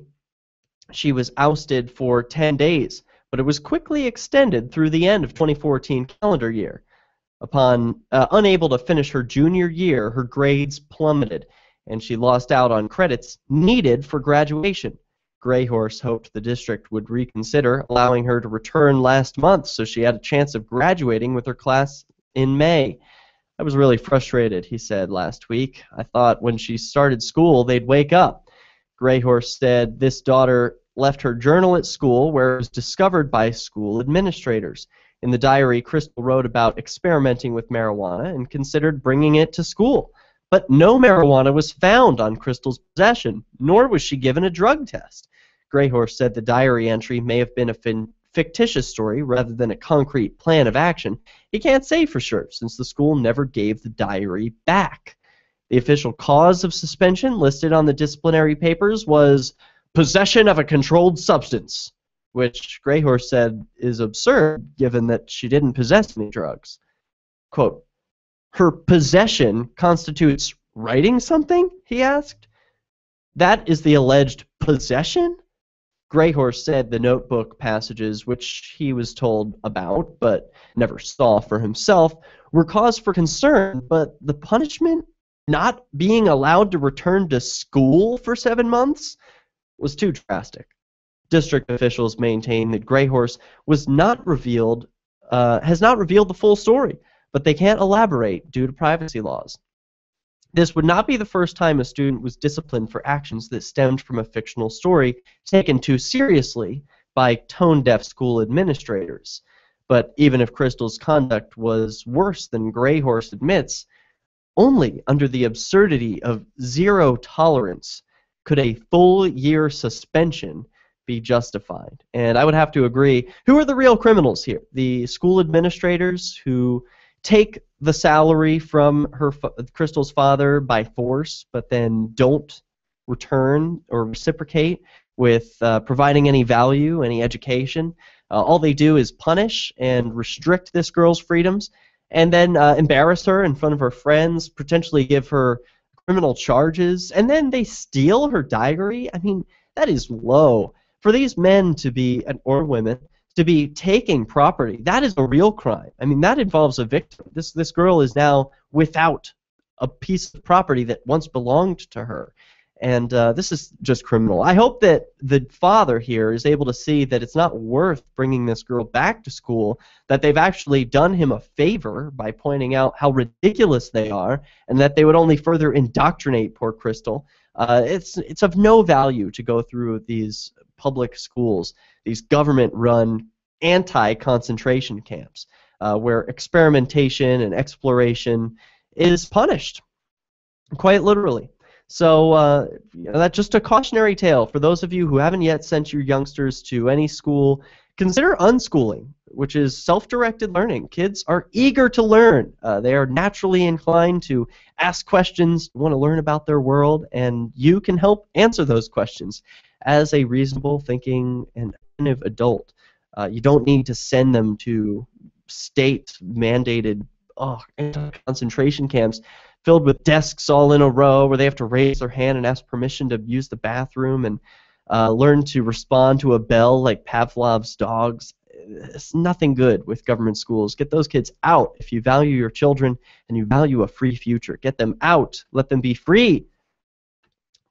she was ousted for 10 days, but it was quickly extended through the end of 2014 calendar year. Upon unable to finish her junior year, her grades plummeted, and she lost out on credits needed for graduation. Greyhorse hoped the district would reconsider, allowing her to return last month so she had a chance of graduating with her class in May. I was really frustrated, he said last week. I thought when she started school they'd wake up. Greyhorse said this daughter left her journal at school where it was discovered by school administrators. In the diary, Crystal wrote about experimenting with marijuana and considered bringing it to school. But no marijuana was found on Crystal's possession, nor was she given a drug test. Greyhorse said the diary entry may have been a fictitious story rather than a concrete plan of action. He can't say for sure, since the school never gave the diary back. The official cause of suspension listed on the disciplinary papers was possession of a controlled substance, which Greyhorse said is absurd given that she didn't possess any drugs. Quote, her possession constitutes writing something, he asked. That is the alleged possession? Greyhorse said the notebook passages, which he was told about but never saw for himself, were cause for concern, but the punishment, not being allowed to return to school for 7 months, was too drastic. District officials maintain that Greyhorse has not revealed the full story, but they can't elaborate due to privacy laws. This would not be the first time a student was disciplined for actions that stemmed from a fictional story taken too seriously by tone-deaf school administrators. But even if Crystal's conduct was worse than Greyhorse admits, only under the absurdity of zero tolerance could a full-year suspension be justified. And I would have to agree, who are the real criminals here? The school administrators who take the salary from Crystal's father by force, but then don't return or reciprocate with providing any value, any education. All they do is punish and restrict this girl's freedoms, and then embarrass her in front of her friends, potentially give her criminal charges, and then they steal her diary. I mean, that is low. For these men to be, or women, to be taking property, that is a real crime. I mean, that involves a victim. This girl is now without a piece of property that once belonged to her. And this is just criminal. I hope that the father here is able to see that it's not worth bringing this girl back to school, that they've actually done him a favor by pointing out how ridiculous they are, and that they would only further indoctrinate poor Crystal. It's of no value to go through these public schools, these government-run anti-concentration camps, where experimentation and exploration is punished, quite literally. So that's just a cautionary tale for those of you who haven't yet sent your youngsters to any school. Consider unschooling, which is self-directed learning. Kids are eager to learn. They are naturally inclined to ask questions, want to learn about their world, and you can help answer those questions as a reasonable thinking and attentive adult. You don't need to send them to state-mandated anti-concentration camps filled with desks all in a row where they have to raise their hand and ask permission to use the bathroom and learn to respond to a bell like Pavlov's dogs. It's nothing good with government schools. Get those kids out. If you value your children and you value a free future, get them out. Let them be free.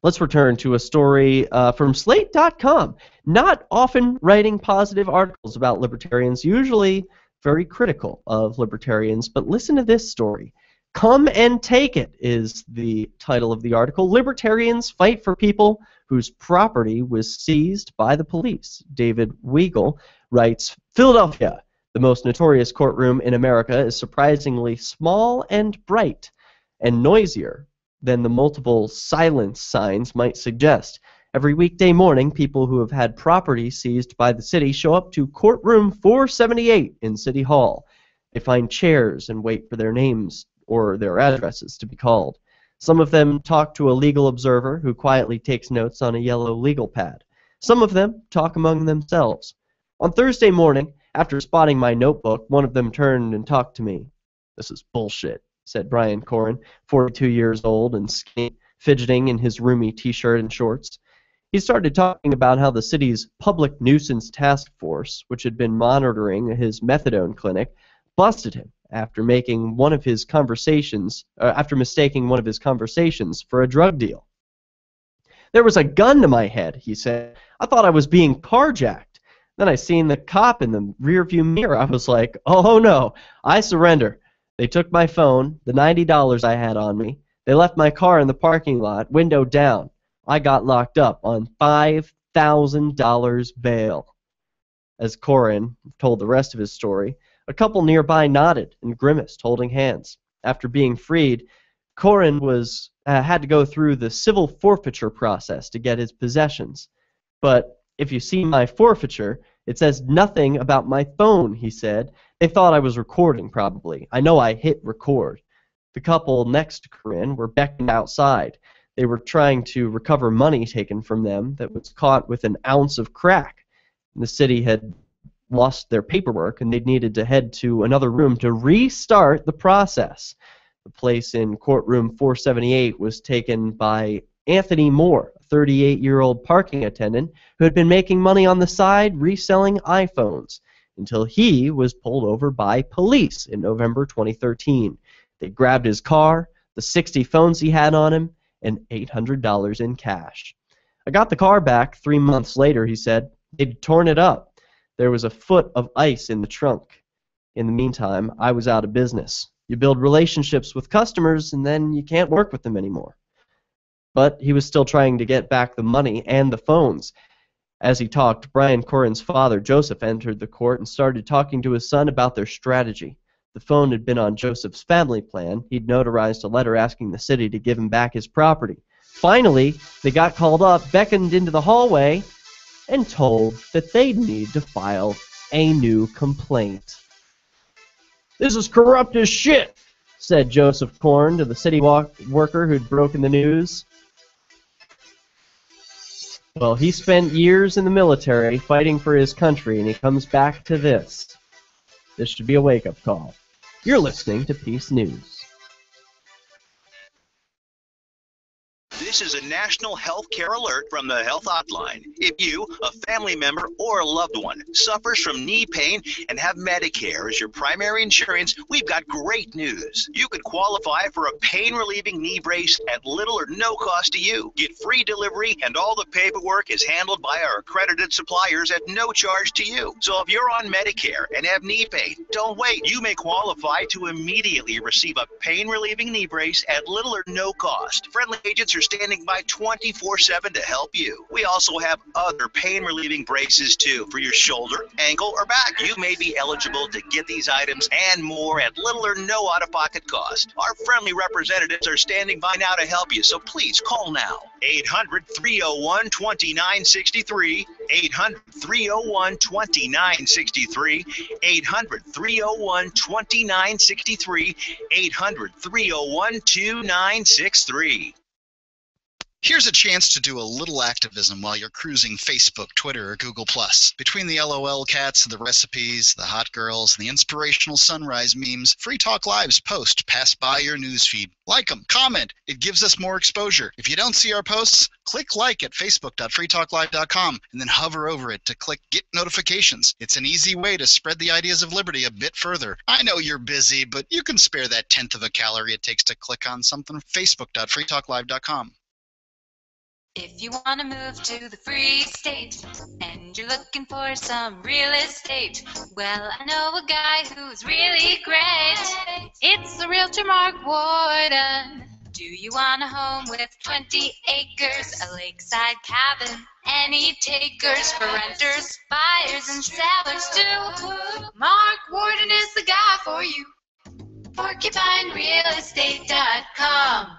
Let's return to a story from Slate.com. Not often writing positive articles about libertarians, usually very critical of libertarians, but listen to this story. Come and Take It is the title of the article. Libertarians fight for people whose property was seized by the police. David Weigel writes, Philadelphia, the most notorious courtroom in America, is surprisingly small and bright and noisier than the multiple silence signs might suggest. Every weekday morning, people who have had property seized by the city show up to courtroom 478 in City Hall. They find chairs and wait for their names or their addresses to be called. Some of them talk to a legal observer who quietly takes notes on a yellow legal pad. Some of them talk among themselves. On Thursday morning, after spotting my notebook, one of them turned and talked to me. This is bullshit, said Brian Corin, 42 years old and skinny, fidgeting in his roomy t-shirt and shorts. He started talking about how the city's public nuisance task force, which had been monitoring his methadone clinic, busted him after mistaking one of his conversations for a drug deal. "There was a gun to my head," he said. "I thought I was being carjacked. Then I seen the cop in the rearview mirror. I was like, oh no, I surrender. They took my phone, the $90 I had on me. They left my car in the parking lot, window down. I got locked up on $5,000 bail." As Corin told the rest of his story, a couple nearby nodded and grimaced, holding hands. After being freed, Corin had to go through the civil forfeiture process to get his possessions. "But if you see my forfeiture, it says nothing about my phone," he said. "They thought I was recording, probably. I know I hit record." The couple next to Corin were beckoned outside. They were trying to recover money taken from them that was caught with an ounce of crack. The city had lost their paperwork, and they needed to head to another room to restart the process. The place in courtroom 478 was taken by Anthony Moore, a 38-year-old parking attendant who had been making money on the side reselling iPhones, until he was pulled over by police in November 2013. They grabbed his car, the 60 phones he had on him, and $800 in cash. "I got the car back 3 months later," he said. "They'd torn it up. There was a foot of ice in the trunk. In the meantime, I was out of business. You build relationships with customers, and then you can't work with them anymore." But he was still trying to get back the money and the phones. As he talked, Brian Corin's father, Joseph, entered the court and started talking to his son about their strategy. The phone had been on Joseph's family plan. He'd notarized a letter asking the city to give him back his property. Finally, they got called up, beckoned into the hallway, and told that they'd need to file a new complaint. "This is corrupt as shit," said Joseph Korn to the city worker who'd broken the news. Well, he spent years in the military fighting for his country, and he comes back to this. This should be a wake-up call. You're listening to Peace News. This is a national health care alert from the Health Hotline. If you, a family member, or a loved one suffers from knee pain and have Medicare as your primary insurance, we've got great news. You could qualify for a pain-relieving knee brace at little or no cost to you. Get free delivery, and all the paperwork is handled by our accredited suppliers at no charge to you. So if you're on Medicare and have knee pain, don't wait. You may qualify to immediately receive a pain-relieving knee brace at little or no cost. Friendly agents are standing by 24/7 to help you. We also have other pain-relieving braces too for your shoulder, ankle, or back. You may be eligible to get these items and more at little or no out-of-pocket cost. Our friendly representatives are standing by now to help you, so please call now. 800-301-2963, 800-301-2963, 800-301-2963, 800-301-2963. Here's a chance to do a little activism while you're cruising Facebook, Twitter, or Google+. Between the LOL cats, the recipes, the hot girls, and the inspirational sunrise memes, Free Talk Live's post pass by your newsfeed. Like them, comment. It gives us more exposure. If you don't see our posts, click like at facebook.freetalklive.com and then hover over it to click Get Notifications. It's an easy way to spread the ideas of liberty a bit further. I know you're busy, but you can spare that 1/10 of a calorie it takes to click on something. facebook.freetalklive.com. If you want to move to the free state and you're looking for some real estate, well, I know a guy who's really great. It's the realtor Mark Warden. Do you want a home with 20 acres, a lakeside cabin? Any takers for renters, buyers, and sellers too? Mark Warden is the guy for you. PorcupineRealEstate.com.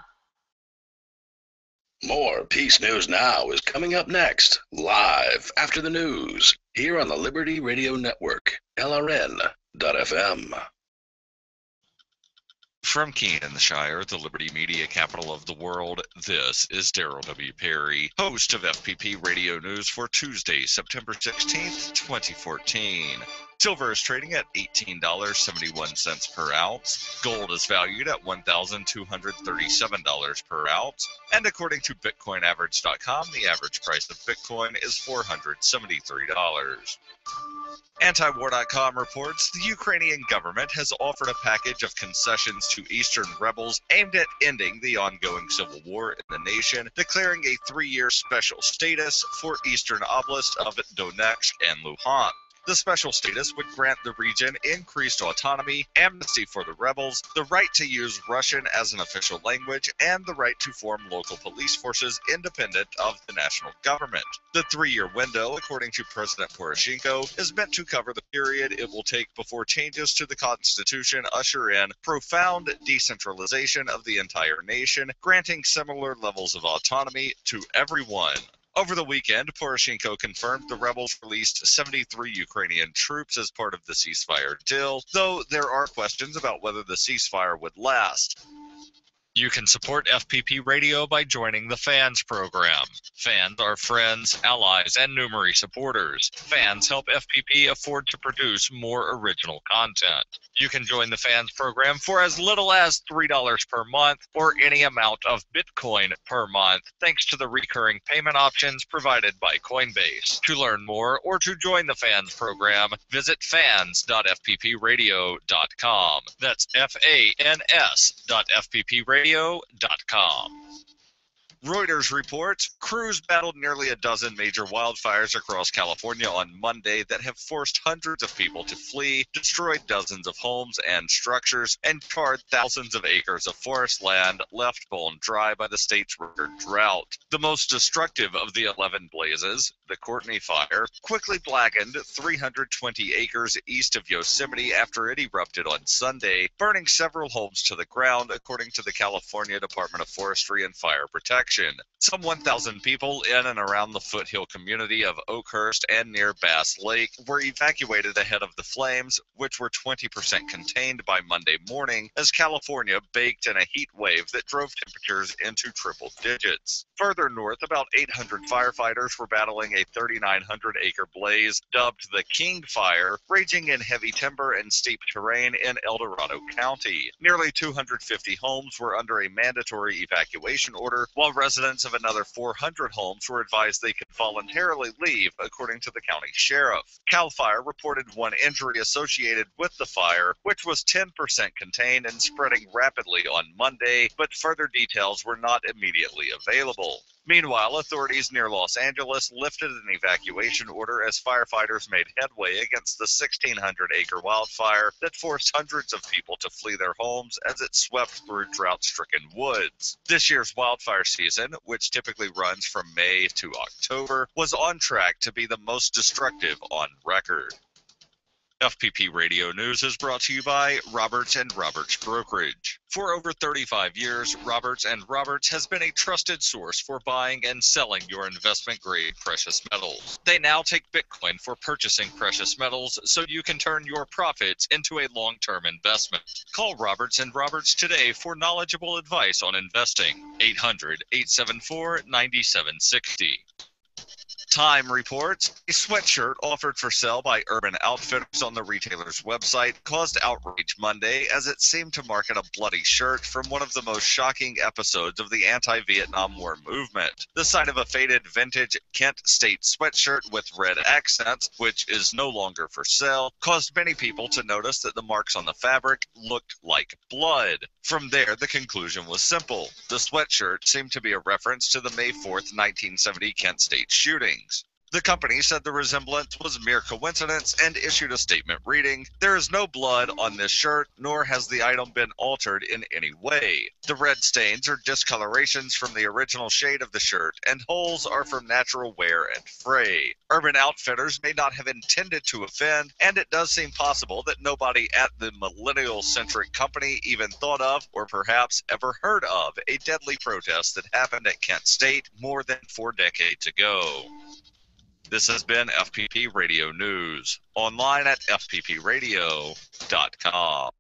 More Peace News Now is coming up next, live after the news, here on the Liberty Radio Network, LRN.FM. From Keene in the Shire, the Liberty Media capital of the world, this is Daryl W. Perry, host of FPP Radio News for Tuesday, September 16th, 2014. Silver is trading at $18.71 per ounce. Gold is valued at $1,237 per ounce. And according to BitcoinAverage.com, the average price of Bitcoin is $473. Antiwar.com reports the Ukrainian government has offered a package of concessions to Eastern rebels aimed at ending the ongoing civil war in the nation, declaring a 3-year special status for Eastern Oblast of Donetsk and Luhansk. The special status would grant the region increased autonomy, amnesty for the rebels, the right to use Russian as an official language, and the right to form local police forces independent of the national government. The 3-year window, according to President Poroshenko, is meant to cover the period it will take before changes to the constitution usher in profound decentralization of the entire nation, granting similar levels of autonomy to everyone. Over the weekend, Poroshenko confirmed the rebels released 73 Ukrainian troops as part of the ceasefire deal, though there are questions about whether the ceasefire would last. You can support FPP Radio by joining the Fans program. Fans are friends, allies, and numerary supporters. Fans help FPP afford to produce more original content. You can join the Fans program for as little as $3 per month or any amount of Bitcoin per month, thanks to the recurring payment options provided by Coinbase. To learn more or to join the Fans program, visit fans.fppradio.com. That's fans.fppradio.com. Reuters reports crews battled nearly a dozen major wildfires across California on Monday that have forced hundreds of people to flee, destroyed dozens of homes and structures, and charred thousands of acres of forest land left bone dry by the state's record drought. The most destructive of the 11 blazes, the Courtney Fire, quickly blackened 320 acres east of Yosemite after it erupted on Sunday, burning several homes to the ground, according to the California Department of Forestry and Fire Protection. Some 1,000 people in and around the foothill community of Oakhurst and near Bass Lake were evacuated ahead of the flames, which were 20% contained by Monday morning as California baked in a heat wave that drove temperatures into triple digits. Further north, about 800 firefighters were battling a 3,900-acre blaze dubbed the King Fire, raging in heavy timber and steep terrain in El Dorado County. Nearly 250 homes were under a mandatory evacuation order, while residents of another 400 homes were advised they could voluntarily leave, according to the county sheriff. CAL FIRE reported one injury associated with the fire, which was 10% contained and spreading rapidly on Monday, but further details were not immediately available. Meanwhile, authorities near Los Angeles lifted an evacuation order as firefighters made headway against the 1,600-acre wildfire that forced hundreds of people to flee their homes as it swept through drought-stricken woods. This year's wildfire season, which typically runs from May to October, was on track to be the most destructive on record. FPP Radio News is brought to you by Roberts & Roberts Brokerage. For over 35 years, Roberts & Roberts has been a trusted source for buying and selling your investment-grade precious metals. They now take Bitcoin for purchasing precious metals so you can turn your profits into a long-term investment. Call Roberts & Roberts today for knowledgeable advice on investing. 800-874-9760. Time reports a sweatshirt offered for sale by Urban Outfitters on the retailer's website caused outrage Monday as it seemed to market a bloody shirt from one of the most shocking episodes of the anti-Vietnam War movement. The sight of a faded vintage Kent State sweatshirt with red accents, which is no longer for sale, caused many people to notice that the marks on the fabric looked like blood. From there, the conclusion was simple. The sweatshirt seemed to be a reference to the May 4th, 1970 Kent State shooting. The company said the resemblance was mere coincidence and issued a statement reading, "There is no blood on this shirt, nor has the item been altered in any way. The red stains are discolorations from the original shade of the shirt, and holes are from natural wear and fray. Urban Outfitters may not have intended to offend, and it does seem possible that nobody at the millennial-centric company even thought of, or perhaps ever heard of, a deadly protest that happened at Kent State more than 4 decades ago." This has been FPP Radio News, online at fppradio.com.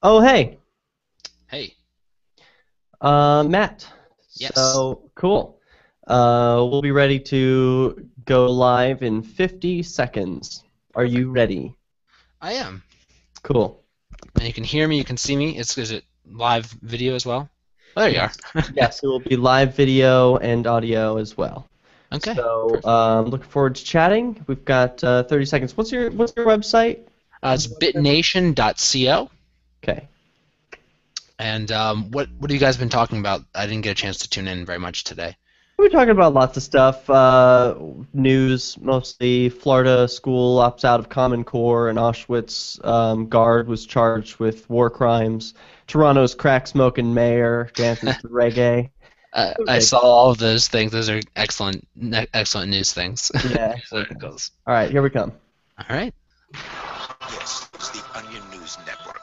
Oh, hey. Hey. Matt. Yes. So, cool. We'll be ready to go live in 50 seconds. Are you ready? I am. Cool. And you can hear me, you can see me. Is it live video as well? Oh, there you are. Yes, it will be live video and audio as well. Okay. So, looking forward to chatting. We've got 30 seconds. What's your website? It's bitnation.co. Okay. And what have you guys been talking about? I didn't get a chance to tune in very much today. We're talking about lots of stuff. News, mostly. Florida school opts out of Common Core, and Auschwitz guard was charged with war crimes. Toronto's crack-smoking mayor dances to reggae. I saw all of those things. Those are excellent news things. Yeah. Articles. All right, here we come. All right. This is the Onion News Network.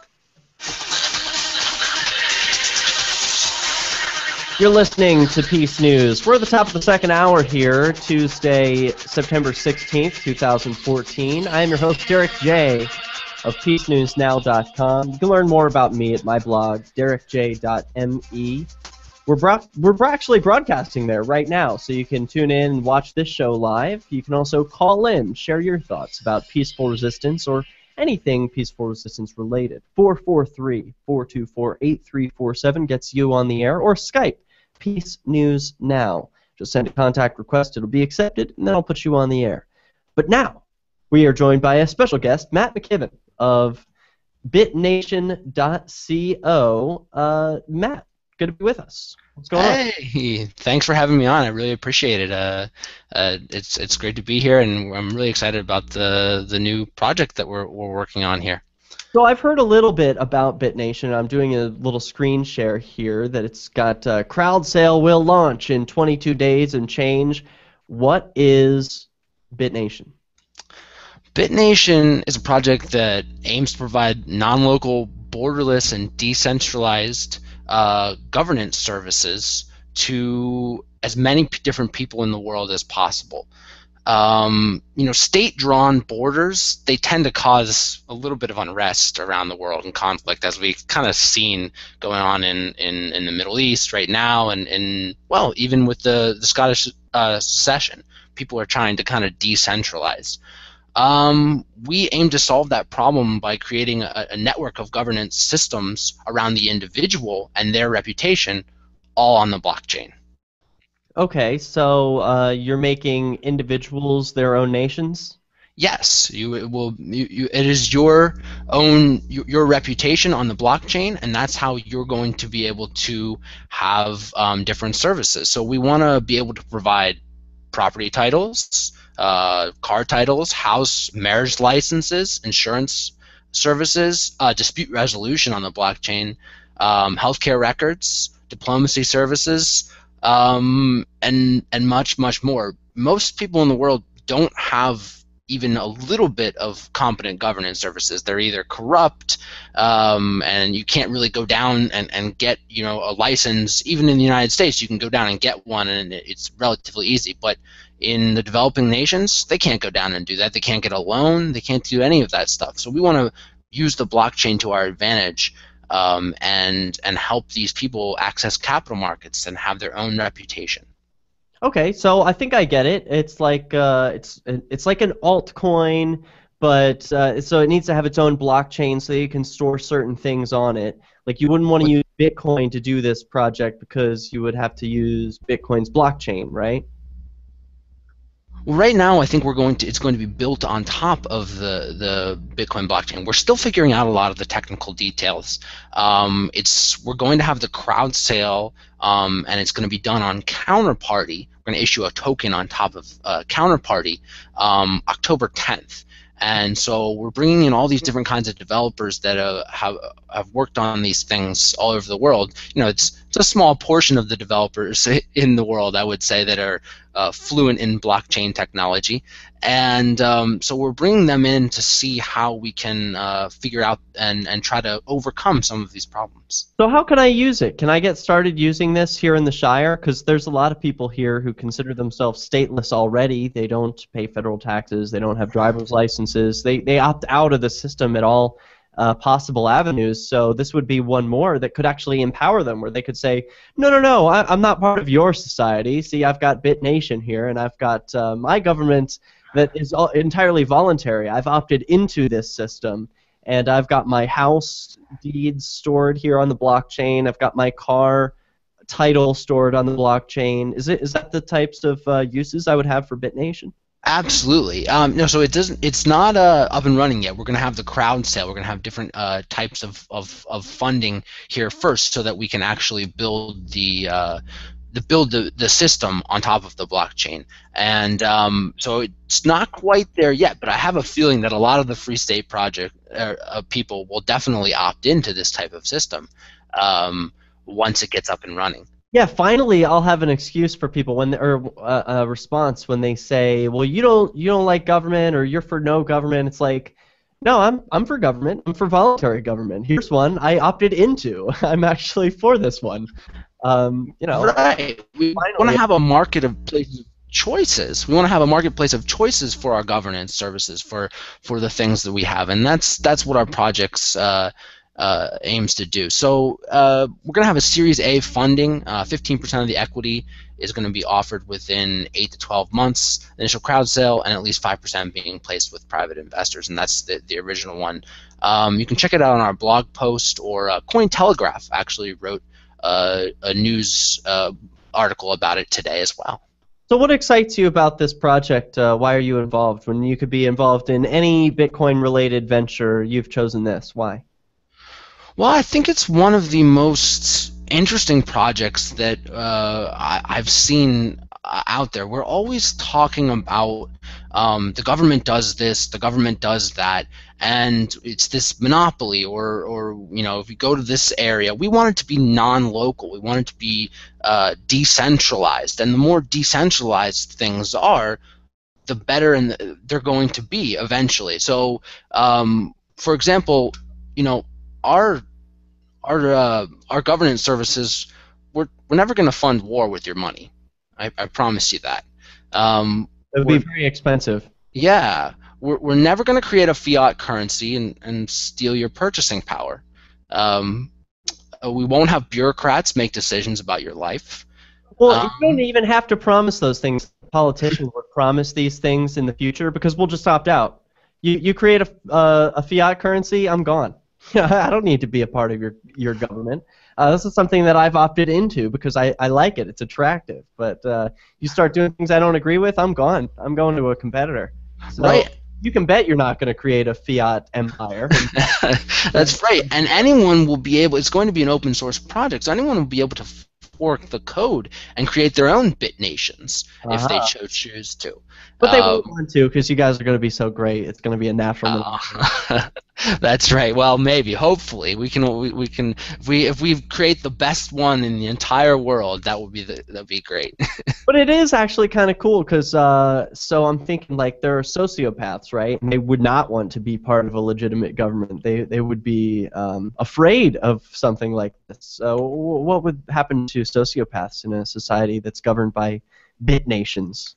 You're listening to Peace News. We're at the top of the second hour here, Tuesday, September 16th, 2014. I am your host, Derek J. of PeaceNewsNow.com. You can learn more about me at my blog, derekj.me. We're actually broadcasting there right now, so you can tune in and watch this show live. You can also call in, share your thoughts about peaceful resistance or anything peaceful resistance related. 443-424-8347 gets you on the air, or Skype, Peace News Now. Just send a contact request, it'll be accepted, and then I'll put you on the air. But now, we are joined by a special guest, Matt McKibbin of BitNation.co. Matt, good to be with us. What's going on? Hey, thanks for having me on. I really appreciate it. It's great to be here, and I'm really excited about the new project that we're working on here. So I've heard a little bit about BitNation. I'm doing a little screen share here that it's got crowd sale will launch in 22 days and change. What is BitNation? BitNation is a project that aims to provide non-local, borderless, and decentralized governance services to as many different people in the world as possible. State-drawn borders, they tend to cause a little bit of unrest around the world and conflict, as we've kind of seen going on in the Middle East right now, and even with the Scottish secession. People are trying to kind of decentralize. We aim to solve that problem by creating a network of governance systems around the individual and their reputation, all on the blockchain. Okay, so you're making individuals their own nations? Yes, it is your own your reputation on the blockchain, and that's how you're going to be able to have different services. So we want to be able to provide property titles, car titles, house marriage licenses, insurance services, dispute resolution on the blockchain, healthcare records, diplomacy services, and much, much more. Most people in the world don't have even a little bit of competent governance services. They're either corrupt, and you can't really go down and get a license. Even in the United States, you can go down and get one, and it's relatively easy. But in the developing nations, they can't go down and do that. They can't get a loan. They can't do any of that stuff. So we want to use the blockchain to our advantage, and help these people access capital markets and have their own reputation. Okay, so I think I get it. It's like it's like an altcoin, but so it needs to have its own blockchain so you can store certain things on it. Like you wouldn't want to use Bitcoin to do this project because you would have to use Bitcoin's blockchain, right? Well, right now, I think it's going to be built on top of the Bitcoin blockchain. We're still figuring out a lot of the technical details. We're going to have the crowd sale, and it's going to be done on Counterparty. We're going to issue a token on top of Counterparty October 10th. And so we're bringing in all these different kinds of developers that have worked on these things all over the world. It's a small portion of the developers in the world, I would say, that are fluent in blockchain technology. And so we're bringing them in to see how we can figure out and try to overcome some of these problems. So how can I use it? Can I get started using this here in the Shire? Because there's a lot of people here who consider themselves stateless already. They don't pay federal taxes. They don't have driver's licenses. They opt out of the system at all possible avenues. So this would be one more that could actually empower them, where they could say, no, I'm not part of your society. See, I've got BitNation here, and I've got my government that is entirely voluntary. I've opted into this system, and I've got my house deeds stored here on the blockchain. I've got my car title stored on the blockchain. Is that the types of uses I would have for BitNation? Absolutely. No, so it's not up and running yet. We're going to have the crowd sale. We're going to have different types of funding here first, so that we can actually build the system on top of the blockchain. And so it's not quite there yet, but I have a feeling that a lot of the Free State Project people will definitely opt into this type of system once it gets up and running. Yeah, finally I'll have an excuse for people when a response when they say, "Well, you don't like government, or you're for no government." It's like, no, I'm for government. I'm for voluntary government. Here's one I opted into. I'm actually for this one. Right. We want to have a market of places of choices. We want to have a marketplace of choices for our governance services, for the things that we have, and that's what our projects aims to do. So we're going to have a Series A funding. 15% of the equity is going to be offered within 8 to 12 months. Initial crowd sale, and at least 5% being placed with private investors, and that's the original one. You can check it out on our blog post, or Cointelegraph actually wrote a news article about it today as well. So what excites you about this project? Why are you involved? When you could be involved in any Bitcoin-related venture, you've chosen this. Why? Well, I think it's one of the most interesting projects that I've seen out there. We're always talking about the government does this, the government does that, and it's this monopoly, or if you go to this area, we want it to be non-local. We want it to be decentralized, and the more decentralized things are, the better they're going to be eventually. So, for example, our governance services, we're never going to fund war with your money. I promise you that. It would be very expensive. Yeah, we're never going to create a fiat currency and steal your purchasing power. We won't have bureaucrats make decisions about your life. Well, you don't even have to promise those things. Politicians would promise these things in the future, because we'll just opt out. You create a fiat currency, I'm gone. I don't need to be a part of your government. This is something that I've opted into because I like it. It's attractive. But you start doing things I don't agree with, I'm gone. I'm going to a competitor. So right. You can bet you're not going to create a fiat empire. That's right. And anyone will be able, it's going to be an open source project, so anyone will be able to fork the code and create their own BitNations if they choose to. But they won't want to, because you guys are going to be so great. It's going to be a natural. That's right. Well, maybe, hopefully, we can. If we create the best one in the entire world, that'd be great. But it is actually kind of cool, because so I'm thinking, like, there are sociopaths, right? And they would not want to be part of a legitimate government. They would be afraid of something like this. So what would happen to sociopaths in a society that's governed by BitNations?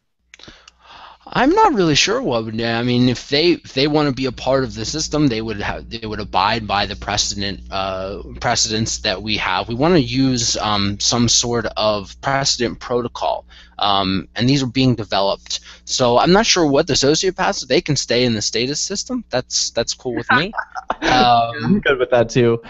I'm not really sure what would. I mean, if they want to be a part of the system, they would abide by the precedents that we have. We want to use some sort of precedent protocol, and these are being developed. So I'm not sure what the sociopaths. They can stay in the status system. That's cool with me. I'm good with that too.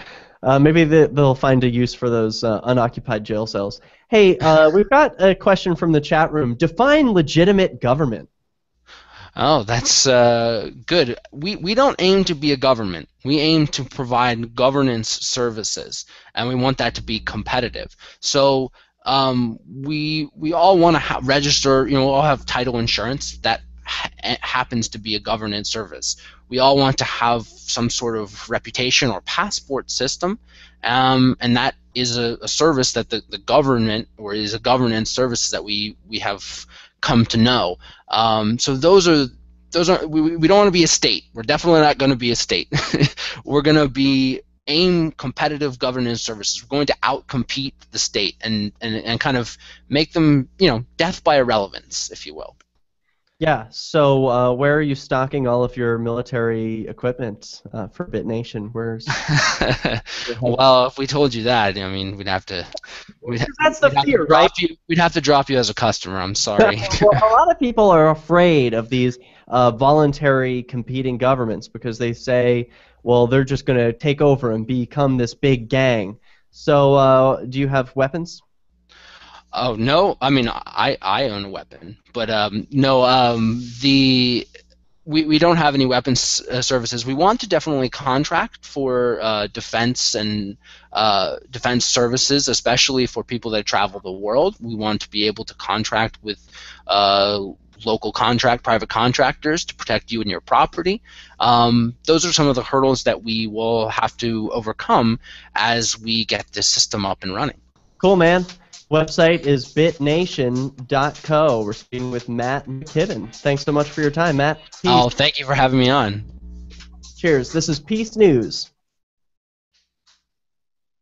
Maybe they'll find a use for those unoccupied jail cells. Hey, we've got a question from the chat room. Define legitimate government. Oh, that's good. We don't aim to be a government. We aim to provide governance services, and we want that to be competitive. So we all want to register. We all have title insurance. That happens to be a governance service. We all want to have some sort of reputation or passport system, and that is a service that the government, or is a governance service that we have come to know. So those are we don't want to be a state. We're definitely not going to be a state. We're going to be competitive governance services. We're going to outcompete the state and kind of make them, death by irrelevance, if you will. Yeah, so where are you stocking all of your military equipment for BitNation? Where's Well, if we told you that, I mean, we'd have to. That's the fear, right? We'd have to drop you as a customer. I'm sorry. Well, a lot of people are afraid of these voluntary competing governments because they say, well, they're just going to take over and become this big gang. So, do you have weapons? Oh no! I mean, I own a weapon, but no. We don't have any weapons services. We want to definitely contract for defense and defense services, especially for people that travel the world. We want to be able to contract with local private contractors to protect you and your property. Those are some of the hurdles that we will have to overcome as we get this system up and running. Cool, man. Website is bitnation.co. We're speaking with Matt McKibbin. Thanks so much for your time, Matt. Peace. Oh, thank you for having me on. Cheers. This is Peace News.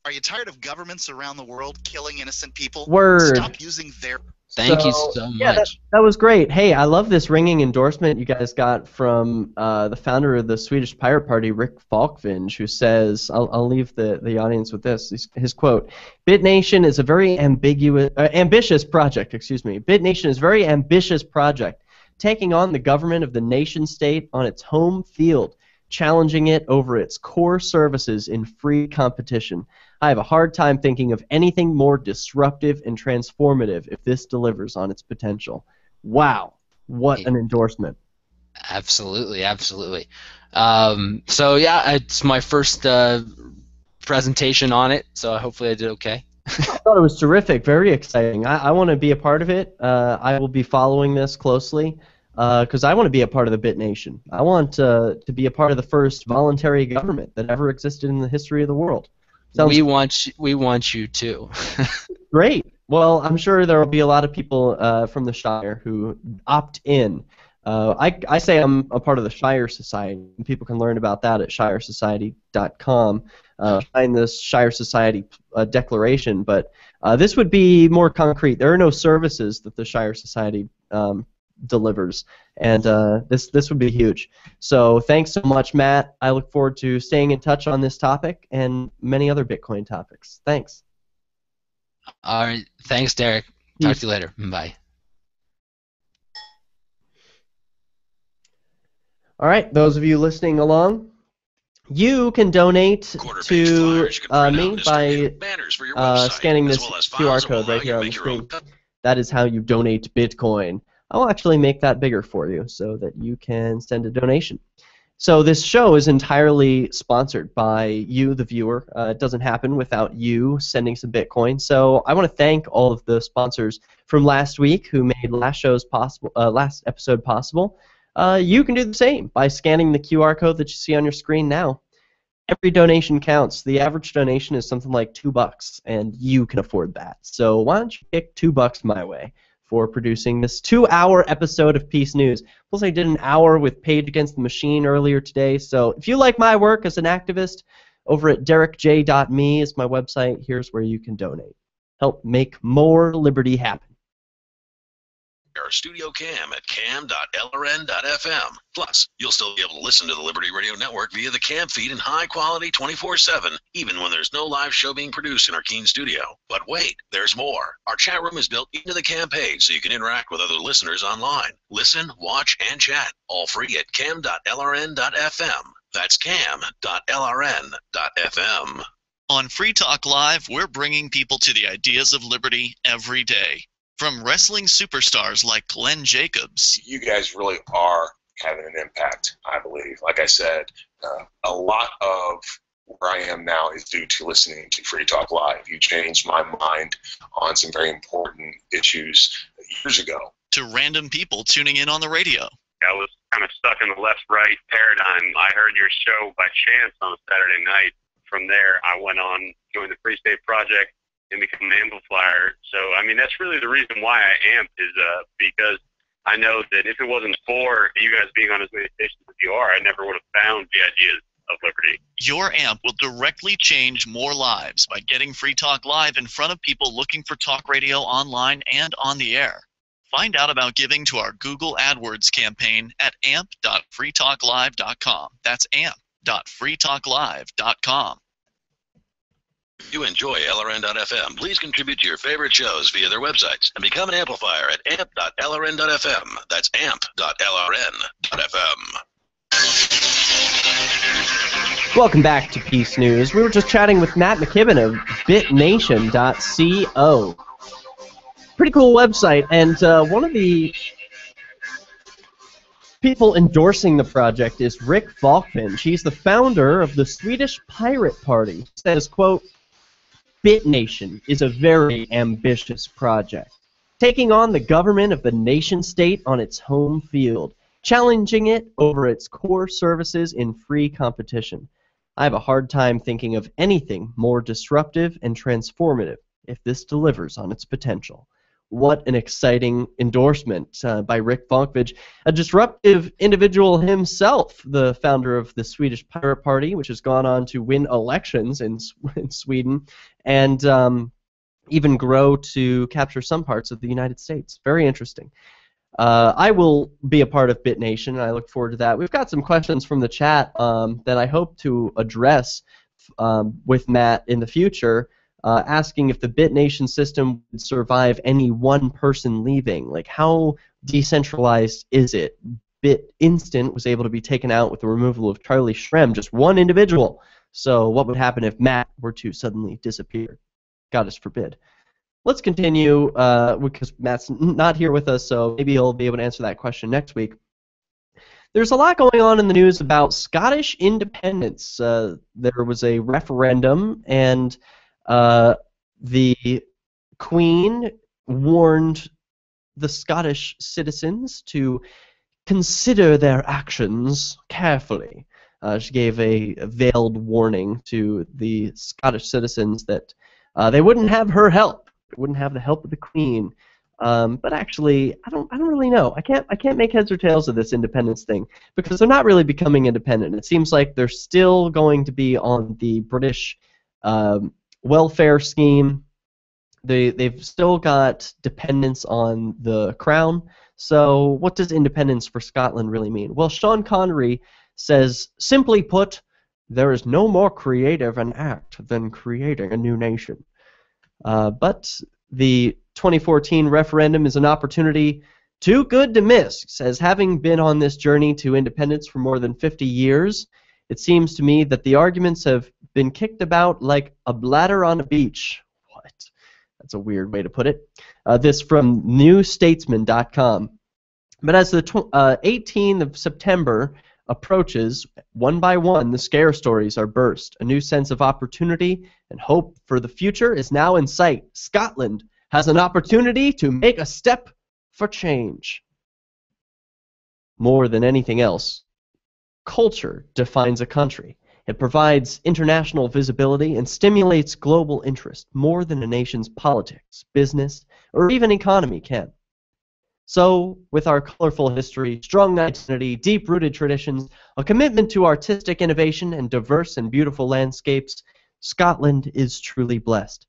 Are you tired of governments around the world killing innocent people? Word. Stop using their... Thank you so much. Yeah, that was great. Hey, I love this ringing endorsement you guys got from the founder of the Swedish Pirate Party, Rick Falkvinge, who says, I'll leave the audience with this, his quote, BitNation is a very ambitious project, BitNation is a very ambitious project, taking on the government of the nation-state on its home field, challenging it over its core services in free competition. I have a hard time thinking of anything more disruptive and transformative if this delivers on its potential. Wow, what an endorsement. Absolutely, absolutely. So yeah, it's my first presentation on it, so hopefully I did okay. I thought it was terrific, very exciting. I want to be a part of it. I will be following this closely because I want to be a part of the BitNation. I want to be a part of the first voluntary government that ever existed in the history of the world. We want you too. Great. Well, I'm sure there will be a lot of people from the Shire who opt in. I say I'm a part of the Shire Society, and people can learn about that at shiresociety.com. Find this Shire Society declaration, but this would be more concrete. There are no services that the Shire Society delivers, and this would be huge. So thanks so much, Matt. I look forward to staying in touch on this topic and many other Bitcoin topics. Thanks. All right. Thanks, Derek. Talk to you later. Bye. All right, those of you listening along, you can donate to me by scanning this QR code right here on the screen. That is how you donate Bitcoin. I'll actually make that bigger for you so that you can send a donation. So this show is entirely sponsored by you, the viewer. It doesn't happen without you sending some Bitcoin. So I want to thank all of the sponsors from last week who made last episode possible. You can do the same by scanning the QR code that you see on your screen now. Every donation counts. The average donation is something like $2, and you can afford that. So why don't you kick $2 my way for producing this 2-hour episode of Peace News. Plus, I did an hour with Page Against the Machine earlier today. So if you like my work as an activist, over at derekj.me is my website. Here's where you can donate. Help make more liberty happen. Our studio cam at cam.lrn.fm. Plus, you'll still be able to listen to the Liberty Radio Network via the cam feed in high quality 24/7, even when there's no live show being produced in our Keene studio. But wait, there's more. Our chat room is built into the cam page so you can interact with other listeners online. Listen, watch, and chat, all free at cam.lrn.fm. That's cam.lrn.fm. On Free Talk Live, we're bringing people to the ideas of liberty every day. From wrestling superstars like Glenn Jacobs. You guys really are having an impact, I believe. Like I said, a lot of where I am now is due to listening to Free Talk Live. You changed my mind on some very important issues years ago. To random people tuning in on the radio. I was kind of stuck in the left-right paradigm. I heard your show by chance on a Saturday night. From there, I went on, joined the Free State Project, and become an amplifier. So, I mean, that's really the reason why I amped is because I know that if it wasn't for you guys being on as many stations as you are, I never would have found the ideas of liberty. Your amp will directly change more lives by getting Free Talk Live in front of people looking for talk radio online and on the air. Find out about giving to our Google AdWords campaign at amp.freetalklive.com. That's amp.freetalklive.com. If you enjoy LRN.FM, please contribute to your favorite shows via their websites and become an amplifier at amp.lrn.fm. That's amp.lrn.fm. Welcome back to Peace News. We were just chatting with Matt McKibbin of BitNation.co. Pretty cool website, and one of the people endorsing the project is Rick Falkvinge. He's the founder of the Swedish Pirate Party. He says, quote, BitNation is a very ambitious project, taking on the government of the nation-state on its home field, challenging it over its core services in free competition. I have a hard time thinking of anything more disruptive and transformative if this delivers on its potential. What an exciting endorsement by Rick Falkvinge, a disruptive individual himself, the founder of the Swedish Pirate Party, which has gone on to win elections in Sweden and even grow to capture some parts of the United States. Very interesting. I will be a part of BitNation, and I look forward to that. We've got some questions from the chat that I hope to address with Matt in the future. Asking if the BitNation system would survive any one person leaving. Like, how decentralized is it? BitInstant was able to be taken out with the removal of Charlie Shrem, just one individual. So what would happen if Matt were to suddenly disappear? God us forbid. Let's continue, because Matt's not here with us, so maybe he'll be able to answer that question next week. There's a lot going on in the news about Scottish independence. There was a referendum, and the Queen warned the Scottish citizens to consider their actions carefully. She gave a veiled warning to the Scottish citizens that they wouldn't have her help, wouldn't have the help of the Queen. But actually, I don't really know. I can't make heads or tails of this independence thing because they're not really becoming independent. It seems like they're still going to be on the British welfare scheme. They've still got dependence on the crown. So what does independence for Scotland really mean? Well, Sean Connery says, simply put, there is no more creative an act than creating a new nation. But the 2014 referendum is an opportunity too good to miss. He says, having been on this journey to independence for more than 50 years, it seems to me that the arguments have been kicked about like a bladder on a beach. What? That's a weird way to put it. This from newstatesman.com. But as the 18th of September approaches, one by one, the scare stories are burst. A new sense of opportunity and hope for the future is now in sight. Scotland has an opportunity to make a step for change. More than anything else, culture defines a country. It provides international visibility and stimulates global interest more than a nation's politics, business, or even economy can. So, with our colorful history, strong identity, deep-rooted traditions, a commitment to artistic innovation, and diverse and beautiful landscapes, Scotland is truly blessed.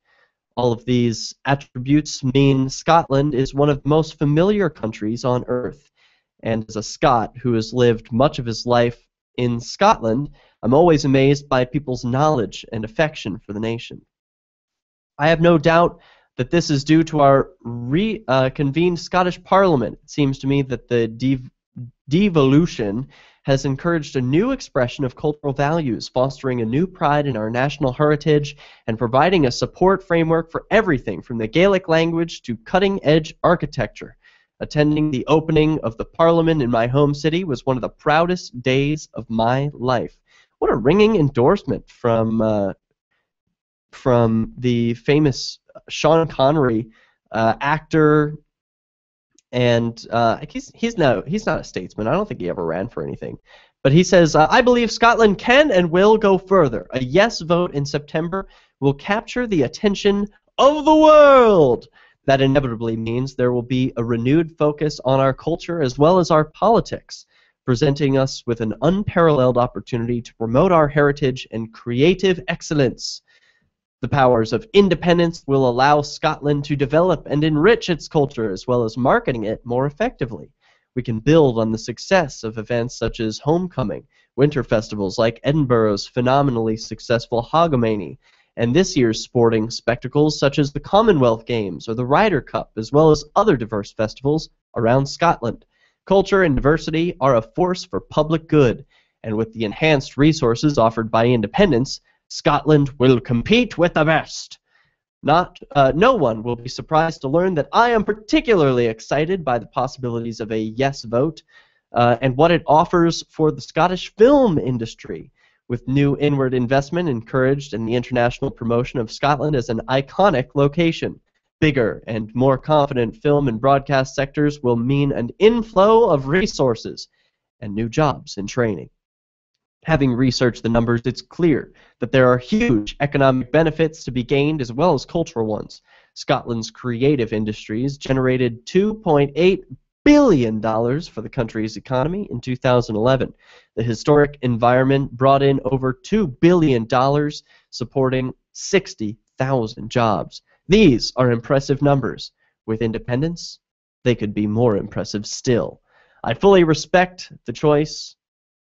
All of these attributes mean Scotland is one of the most familiar countries on earth. And as a Scot who has lived much of his life in Scotland, I'm always amazed by people's knowledge and affection for the nation. I have no doubt that this is due to our convened Scottish Parliament. It seems to me that the devolution has encouraged a new expression of cultural values, fostering a new pride in our national heritage and providing a support framework for everything from the Gaelic language to cutting-edge architecture. Attending the opening of the Parliament in my home city was one of the proudest days of my life. What a ringing endorsement from the famous Sean Connery, actor, and he's not a statesman. I don't think he ever ran for anything. But he says, I believe Scotland can and will go further. A yes vote in September will capture the attention of the world. That inevitably means there will be a renewed focus on our culture as well as our politics, presenting us with an unparalleled opportunity to promote our heritage and creative excellence. The powers of independence will allow Scotland to develop and enrich its culture as well as marketing it more effectively. We can build on the success of events such as Homecoming, winter festivals like Edinburgh's phenomenally successful Hogmanay, and this year's sporting spectacles such as the Commonwealth Games or the Ryder Cup, as well as other diverse festivals around Scotland. Culture and diversity are a force for public good, and with the enhanced resources offered by independence, Scotland will compete with the best. No one will be surprised to learn that I am particularly excited by the possibilities of a yes vote and what it offers for the Scottish film industry, with new inward investment encouraged in the international promotion of Scotland as an iconic location. Bigger and more confident film and broadcast sectors will mean an inflow of resources and new jobs and training. Having researched the numbers, it's clear that there are huge economic benefits to be gained as well as cultural ones. Scotland's creative industries generated $2.8 billion for the country's economy in 2011. The historic environment brought in over $2 billion, supporting 60,000 jobs. These are impressive numbers. With independence, they could be more impressive still. I fully respect the choice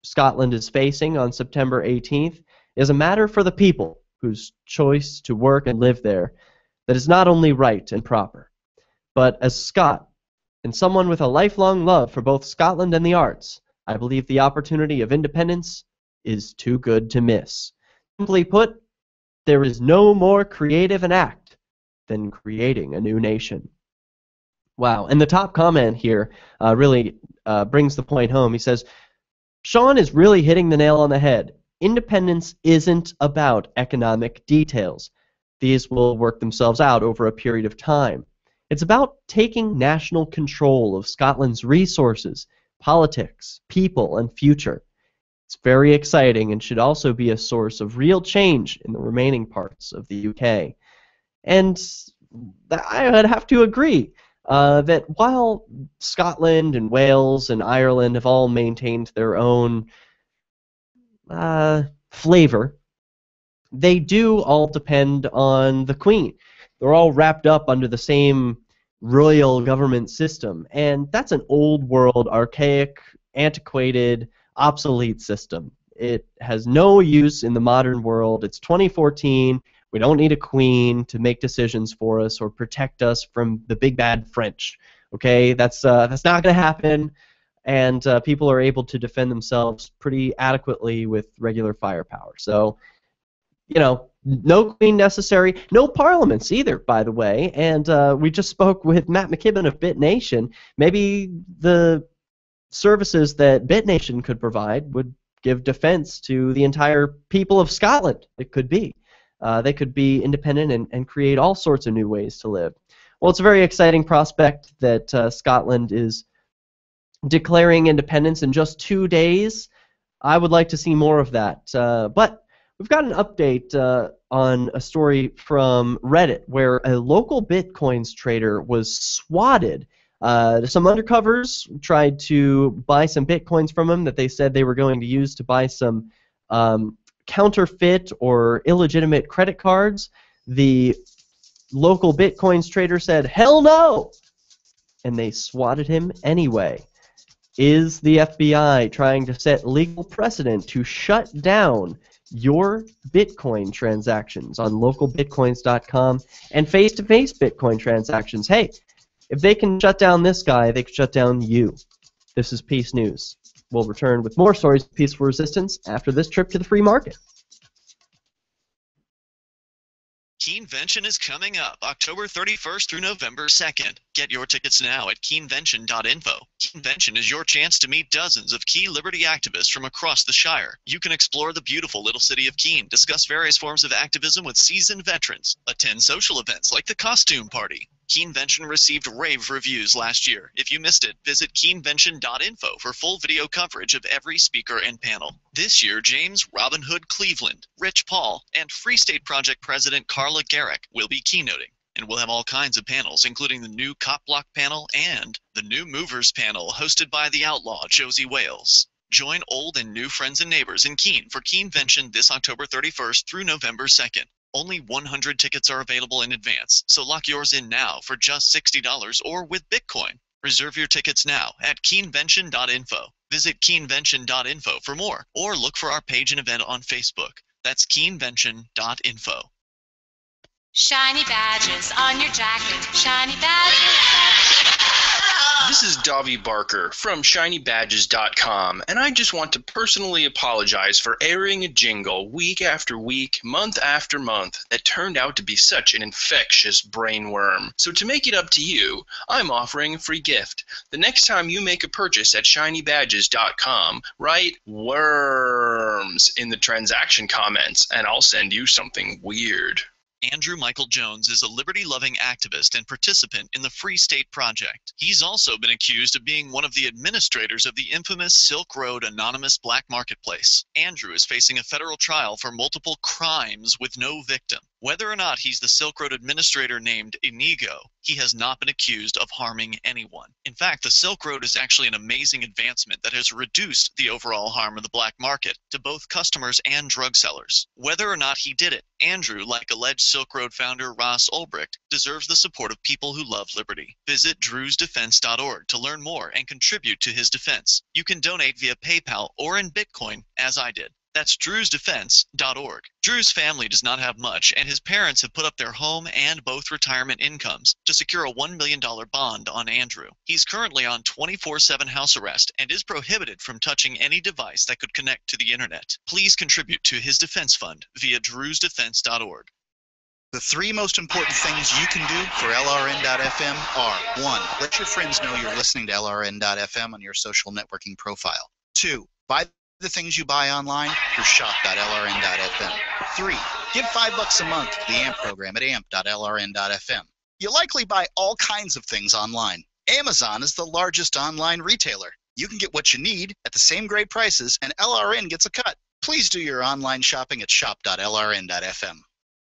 Scotland is facing on September 18th is a matter for the people whose choice to work and live there that is not only right and proper. But as Scot, and someone with a lifelong love for both Scotland and the arts, I believe the opportunity of independence is too good to miss. Simply put, there is no more creative an act than creating a new nation. Wow, and the top comment here really brings the point home. He says, Sean is really hitting the nail on the head. Independence isn't about economic details. These will work themselves out over a period of time. It's about taking national control of Scotland's resources, politics, people, and future. It's very exciting and should also be a source of real change in the remaining parts of the UK. And I would have to agree that while Scotland and Wales and Ireland have all maintained their own flavor, they do all depend on the Queen. They're all wrapped up under the same royal government system, and that's an old world, archaic, antiquated, obsolete system. It has no use in the modern world. It's 2014. We don't need a queen to make decisions for us or protect us from the big bad French. Okay, that's not going to happen, and people are able to defend themselves pretty adequately with regular firepower. So, you know, no queen necessary, no parliaments either, by the way. And we just spoke with Matt McKibbin of BitNation. Maybe the services that BitNation could provide would give defense to the entire people of Scotland. It could be. They could be independent and create all sorts of new ways to live. Well, it's a very exciting prospect that Scotland is declaring independence in just 2 days. I would like to see more of that. But we've got an update on a story from Reddit where a local Bitcoins trader was swatted. Some undercovers tried to buy some Bitcoins from him that they said they were going to use to buy some counterfeit or illegitimate credit cards. The local Bitcoins trader said, "Hell no!" and they swatted him anyway. Is the FBI trying to set legal precedent to shut down your Bitcoin transactions on localbitcoins.com and face-to-face Bitcoin transactions? Hey, if they can shut down this guy, they can shut down you. This is Peace News. We'll return with more stories of peaceful resistance after this trip to the free market. Keenvention is coming up October 31st through November 2nd. Get your tickets now at keenvention.info. Keenvention is your chance to meet dozens of key liberty activists from across the Shire. You can explore the beautiful little city of Keene, discuss various forms of activism with seasoned veterans, attend social events like the costume party. Keenvention received rave reviews last year. If you missed it, visit keenvention.info for full video coverage of every speaker and panel. This year, James Robin Hood Cleveland, Rich Paul, and Free State Project President Carla Garrick will be keynoting. And we'll have all kinds of panels, including the new Cop Block panel and the New Movers panel hosted by the outlaw Josie Wales. Join old and new friends and neighbors in Keene for Keenvention this October 31st through November 2nd. Only 100 tickets are available in advance, so lock yours in now for just $60 or with Bitcoin. Reserve your tickets now at keenvention.info. Visit keenvention.info for more, or look for our page and event on Facebook. That's keenvention.info. Shiny badges on your jacket. Shiny badges. This is Davi Barker from ShinyBadges.com, and I just want to personally apologize for airing a jingle week after week, month after month, that turned out to be such an infectious brainworm. So to make it up to you, I'm offering a free gift. The next time you make a purchase at ShinyBadges.com, write worms in the transaction comments, and I'll send you something weird. Andrew Michael Jones is a liberty-loving activist and participant in the Free State Project. He's also been accused of being one of the administrators of the infamous Silk Road Anonymous Black Marketplace. Andrew is facing a federal trial for multiple crimes with no victim. Whether or not he's the Silk Road administrator named Inigo, he has not been accused of harming anyone. In fact, the Silk Road is actually an amazing advancement that has reduced the overall harm of the black market to both customers and drug sellers. Whether or not he did it, Andrew, like alleged Silk Road founder Ross Ulbricht, deserves the support of people who love liberty. Visit drewsdefense.org to learn more and contribute to his defense. You can donate via PayPal or in Bitcoin, as I did. That's drewsdefense.org. Drew's family does not have much, and his parents have put up their home and both retirement incomes to secure a $1 million bond on Andrew. He's currently on 24/7 house arrest and is prohibited from touching any device that could connect to the internet. Please contribute to his defense fund via drewsdefense.org. The three most important things you can do for LRN.FM are: 1. Let your friends know you're listening to LRN.FM on your social networking profile. 2. Buy the things you buy online through shop.lrn.fm. 3. Give $5 a month to the AMP program at amp.lrn.fm. You likely buy all kinds of things online. Amazon is the largest online retailer. You can get what you need at the same great prices, and LRN gets a cut. Please do your online shopping at shop.lrn.fm.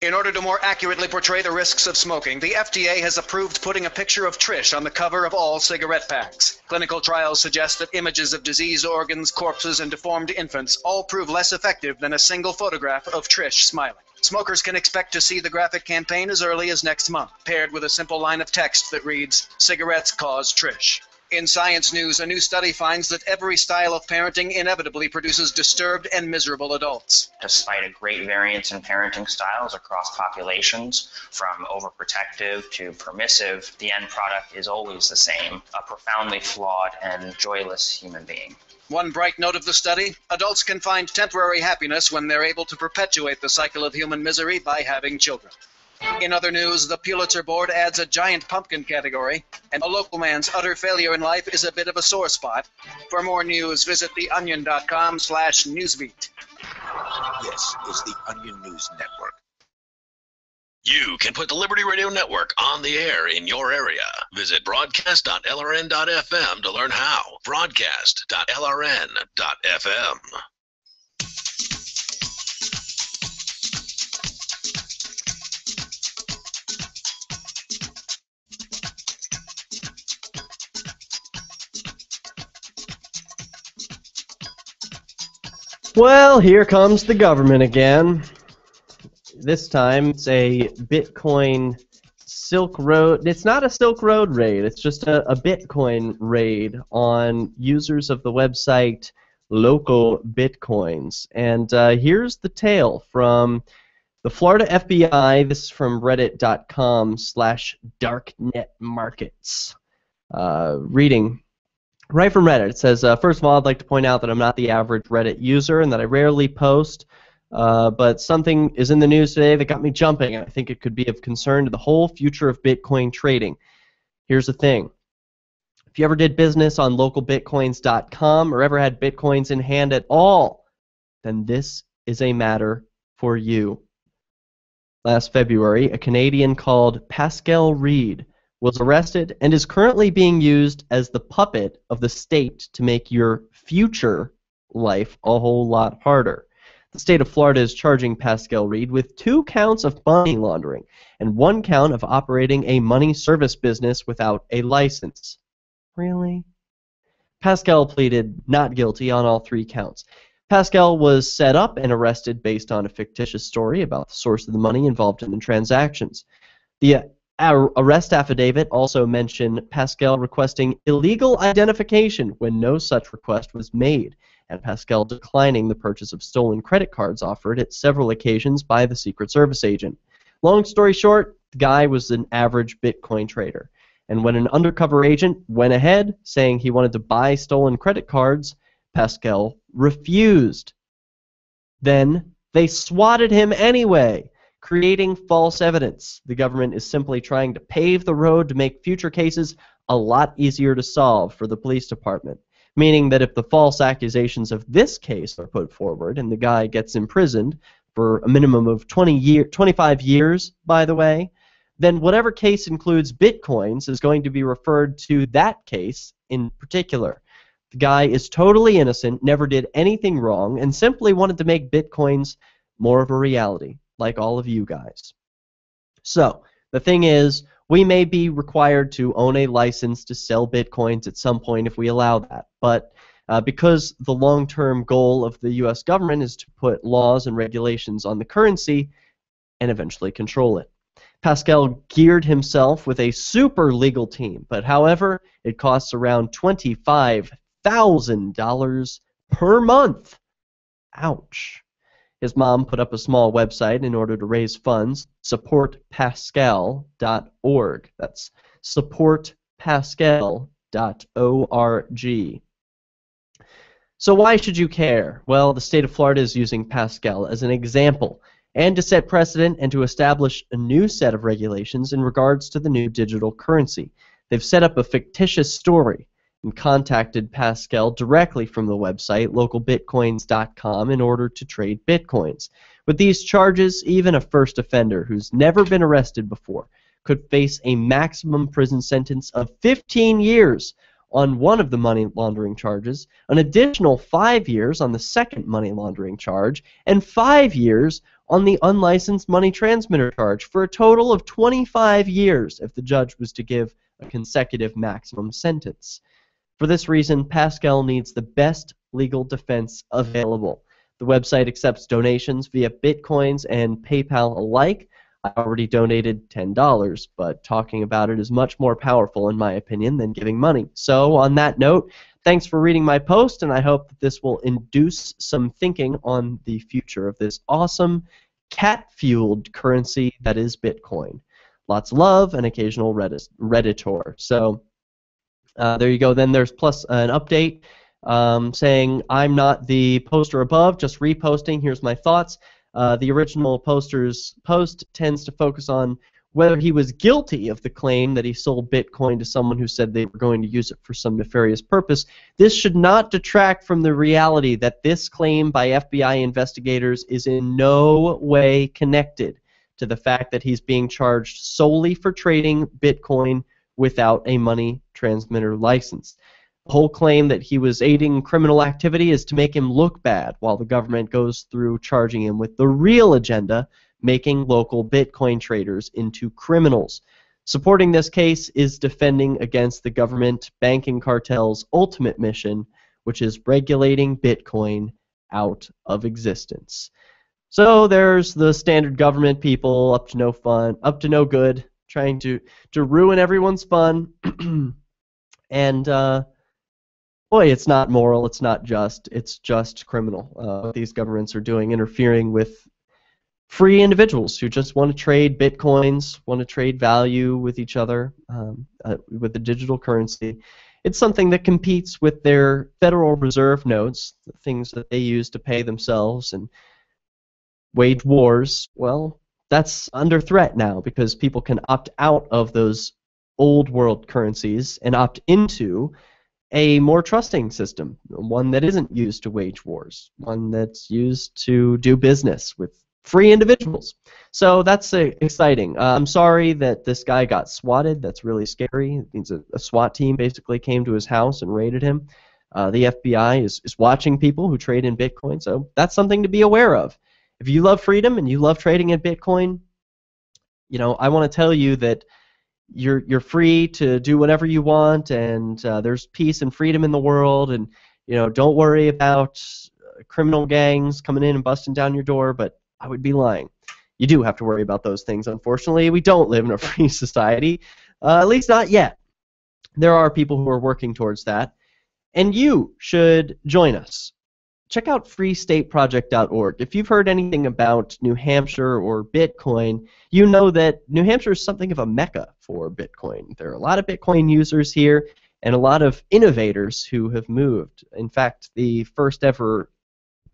In order to more accurately portray the risks of smoking, the FDA has approved putting a picture of Trish on the cover of all cigarette packs. Clinical trials suggest that images of diseased organs, corpses, and deformed infants all prove less effective than a single photograph of Trish smiling. Smokers can expect to see the graphic campaign as early as next month, paired with a simple line of text that reads, "Cigarettes cause Trish." In Science News, a new study finds that every style of parenting inevitably produces disturbed and miserable adults. Despite a great variance in parenting styles across populations, from overprotective to permissive, the end product is always the same: a profoundly flawed and joyless human being. One bright note of the study: adults can find temporary happiness when they're able to perpetuate the cycle of human misery by having children. In other news, the Pulitzer Board adds a giant pumpkin category, and a local man's utter failure in life is a bit of a sore spot. For more news, visit theonion.com/newsbeat. This is the Onion News Network. You can put the Liberty Radio Network on the air in your area. Visit broadcast.lrn.fm to learn how. Broadcast.lrn.fm. Well, here comes the government again. This time it's a Bitcoin Silk Road. It's not a Silk Road raid. It's just a Bitcoin raid on users of the website Local Bitcoins. And here's the tale from the Florida FBI. This is from reddit.com/darknetmarkets. Reading right from Reddit. It says, first of all, I'd like to point out that I'm not the average Reddit user and that I rarely post, but something is in the news today that got me jumping, and I think it could be of concern to the whole future of Bitcoin trading. Here's the thing. If you ever did business on localbitcoins.com or ever had Bitcoins in hand at all, then this is a matter for you. Last February, a Canadian called Pascal Reed was arrested and is currently being used as the puppet of the state to make your future life a whole lot harder. The state of Florida is charging Pascal Reed with 2 counts of money laundering and 1 count of operating a money service business without a license. Really? Pascal pleaded not guilty on all 3 counts. Pascal was set up and arrested based on a fictitious story about the source of the money involved in the transactions. The arrest affidavit also mentioned Pascal requesting illegal identification when no such request was made, and Pascal declining the purchase of stolen credit cards offered at several occasions by the Secret Service agent. Long story short, the guy was an average Bitcoin trader, and when an undercover agent went ahead saying he wanted to buy stolen credit cards, Pascal refused. Then they swatted him anyway, creating false evidence. The government is simply trying to pave the road to make future cases a lot easier to solve for the police department, meaning that if the false accusations of this case are put forward and the guy gets imprisoned for a minimum of 25 years, by the way, then whatever case includes Bitcoins is going to be referred to that case in particular. The guy is totally innocent, never did anything wrong, and simply wanted to make Bitcoins more of a reality, like all of you guys. So, the thing is, we may be required to own a license to sell Bitcoins at some point if we allow that, but because the long-term goal of the U.S. government is to put laws and regulations on the currency and eventually control it. Pascal geared himself with a super legal team, but however, it costs around $25,000 per month. Ouch. His mom put up a small website in order to raise funds, supportpascal.org. That's supportpascal.org. So why should you care? Well, the state of Florida is using Pascal as an example and to set precedent and to establish a new set of regulations in regards to the new digital currency. They've set up a fictitious story and contacted Pascal directly from the website localbitcoins.com in order to trade bitcoins. With these charges, even a first offender who's never been arrested before could face a maximum prison sentence of 15 years on one of the money laundering charges, an additional 5 years on the second money laundering charge, and 5 years on the unlicensed money transmitter charge, for a total of 25 years if the judge was to give a consecutive maximum sentence. For this reason, Pascal needs the best legal defense available. The website accepts donations via Bitcoins and PayPal alike. I already donated $10, but talking about it is much more powerful, in my opinion, than giving money. So, on that note, thanks for reading my post, and I hope that this will induce some thinking on the future of this awesome cat-fueled currency that is Bitcoin. Lots of love and occasional Redditor. So, there you go. Then there's plus an update saying, I'm not the poster above, just reposting. Here's my thoughts. The original poster's post tends to focus on whether he was guilty of the claim that he sold Bitcoin to someone who said they were going to use it for some nefarious purpose. This should not detract from the reality that this claim by FBI investigators is in no way connected to the fact that he's being charged solely for trading Bitcoin without a money transmitter license. The whole claim that he was aiding criminal activity is to make him look bad, while the government goes through charging him with the real agenda, making local Bitcoin traders into criminals. Supporting this case is defending against the government banking cartel's ultimate mission, which is regulating Bitcoin out of existence. So there's the standard government people up to no fun, up to no good, trying to ruin everyone's fun. And boy, it's not moral, it's not just, it's just criminal. What these governments are doing, interfering with free individuals who just want to trade bitcoins, want to trade value with each other, with the digital currency. It's something that competes with their Federal Reserve notes, the things that they use to pay themselves and wage wars. Well, that's under threat now because people can opt out of those old world currencies and opt into a more trusting system, one that isn't used to wage wars, one that's used to do business with free individuals. So that's exciting. I'm sorry that this guy got swatted. That's really scary. It means a SWAT team basically came to his house and raided him. The FBI is watching people who trade in Bitcoin, so that's something to be aware of. If you love freedom and you love trading in Bitcoin, you know, I want to tell you that you're free to do whatever you want, and there's peace and freedom in the world, and you know, don't worry about criminal gangs coming in and busting down your door, but I would be lying. You do have to worry about those things, unfortunately. We don't live in a free society, at least not yet. There are people who are working towards that, and you should join us. Check out freestateproject.org. If you've heard anything about New Hampshire or Bitcoin, you know that New Hampshire is something of a mecca for Bitcoin. There are a lot of Bitcoin users here and a lot of innovators who have moved. In fact, the first ever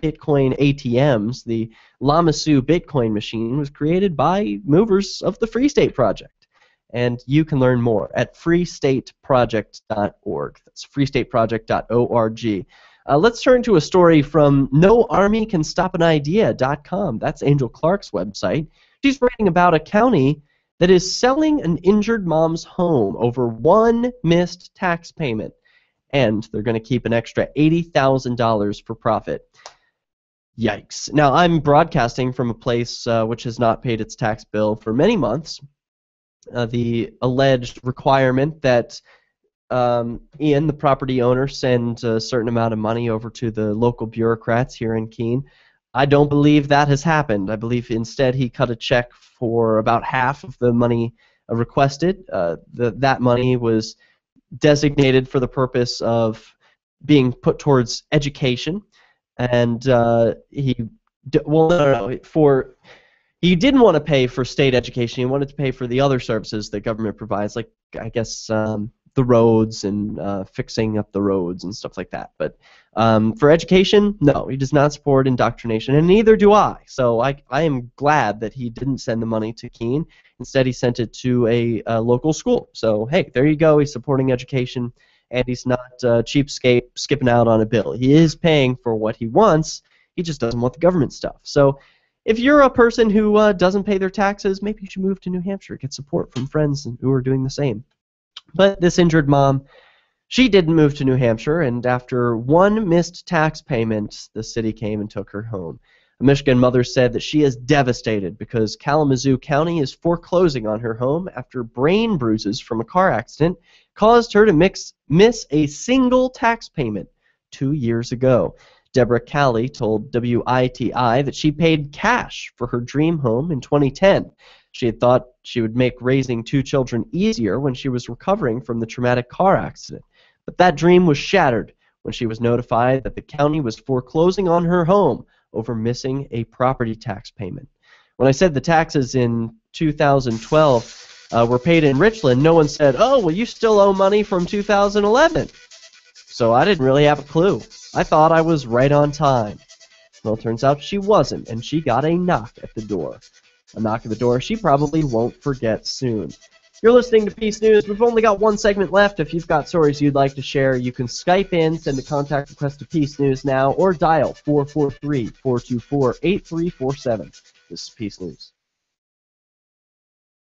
Bitcoin ATMs, the Lamasu Bitcoin machine, was created by movers of the Free State Project. And you can learn more at freestateproject.org. That's freestateproject.org. Let's turn to a story from noarmycanstopinidea.com. That's Angel Clark's website. She's writing about a county that is selling an injured mom's home over one missed tax payment. And they're going to keep an extra $80,000 for profit. Yikes. Now, I'm broadcasting from a place which has not paid its tax bill for many months. The alleged requirement that Ian, the property owner, send a certain amount of money over to the local bureaucrats here in Keene. I don't believe that has happened. I believe instead he cut a check for about half of the money requested. That money was designated for the purpose of being put towards education. And he didn't want to pay for state education. He wanted to pay for the other services that government provides, like, I guess, the roads and fixing up the roads and stuff like that. But for education, no, he does not support indoctrination, and neither do I. So I am glad that he didn't send the money to Keene. Instead, he sent it to a local school. So, hey, there you go. He's supporting education. And he's not cheapskate skipping out on a bill. He is paying for what he wants. He just doesn't want the government stuff. So if you're a person who doesn't pay their taxes, maybe you should move to New Hampshire, get support from friends who are doing the same. But this injured mom, she didn't move to New Hampshire, and after one missed tax payment, the city came and took her home. A Michigan mother said that she is devastated because Kalamazoo County is foreclosing on her home after brain bruises from a car accident caused her to miss a single tax payment 2 years ago. Deborah Calley told WITI that she paid cash for her dream home in 2010. She had thought she would make raising 2 children easier when she was recovering from the traumatic car accident. But that dream was shattered when she was notified that the county was foreclosing on her home over missing a property tax payment. When I said the taxes in 2012 were paid in Richland, no one said, oh, well, you still owe money from 2011. So I didn't really have a clue. I thought I was right on time. Well, it turns out she wasn't, and she got a knock at the door. A knock at the door she probably won't forget soon. You're listening to Peace News. We've only got one segment left. If you've got stories you'd like to share, you can Skype in, send a contact request to Peace News Now, or dial 443-424-8347. This is Peace News.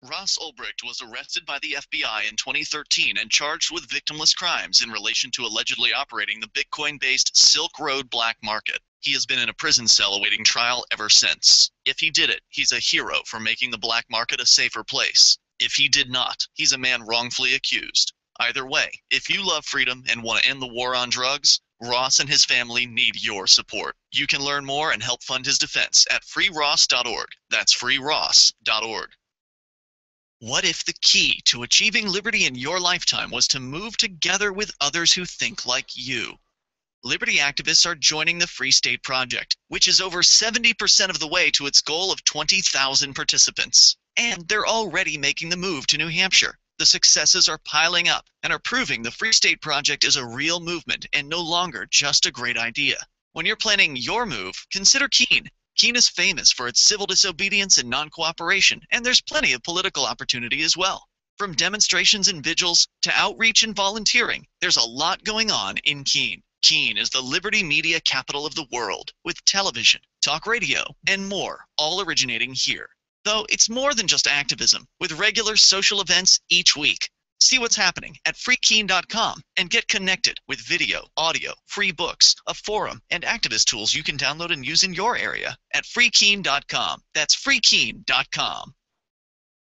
Ross Ulbricht was arrested by the FBI in 2013 and charged with victimless crimes in relation to allegedly operating the Bitcoin-based Silk Road black market. He has been in a prison cell awaiting trial ever since. If he did it, he's a hero for making the black market a safer place. If he did not, he's a man wrongfully accused. Either way, if you love freedom and want to end the war on drugs, Ross and his family need your support. You can learn more and help fund his defense at freeross.org. That's freeross.org. What if the key to achieving liberty in your lifetime was to move together with others who think like you? Liberty activists are joining the Free State Project, which is over 70% of the way to its goal of 20,000 participants. And they're already making the move to New Hampshire. The successes are piling up and are proving the Free State Project is a real movement and no longer just a great idea. When you're planning your move, consider Keene. Keene is famous for its civil disobedience and non-cooperation, and there's plenty of political opportunity as well. From demonstrations and vigils to outreach and volunteering, there's a lot going on in Keene. Keene is the liberty media capital of the world, with television, talk radio, and more, all originating here. Though it's more than just activism, with regular social events each week. See what's happening at freekeene.com and get connected with video, audio, free books, a forum, and activist tools you can download and use in your area at freekeene.com. That's freekeene.com.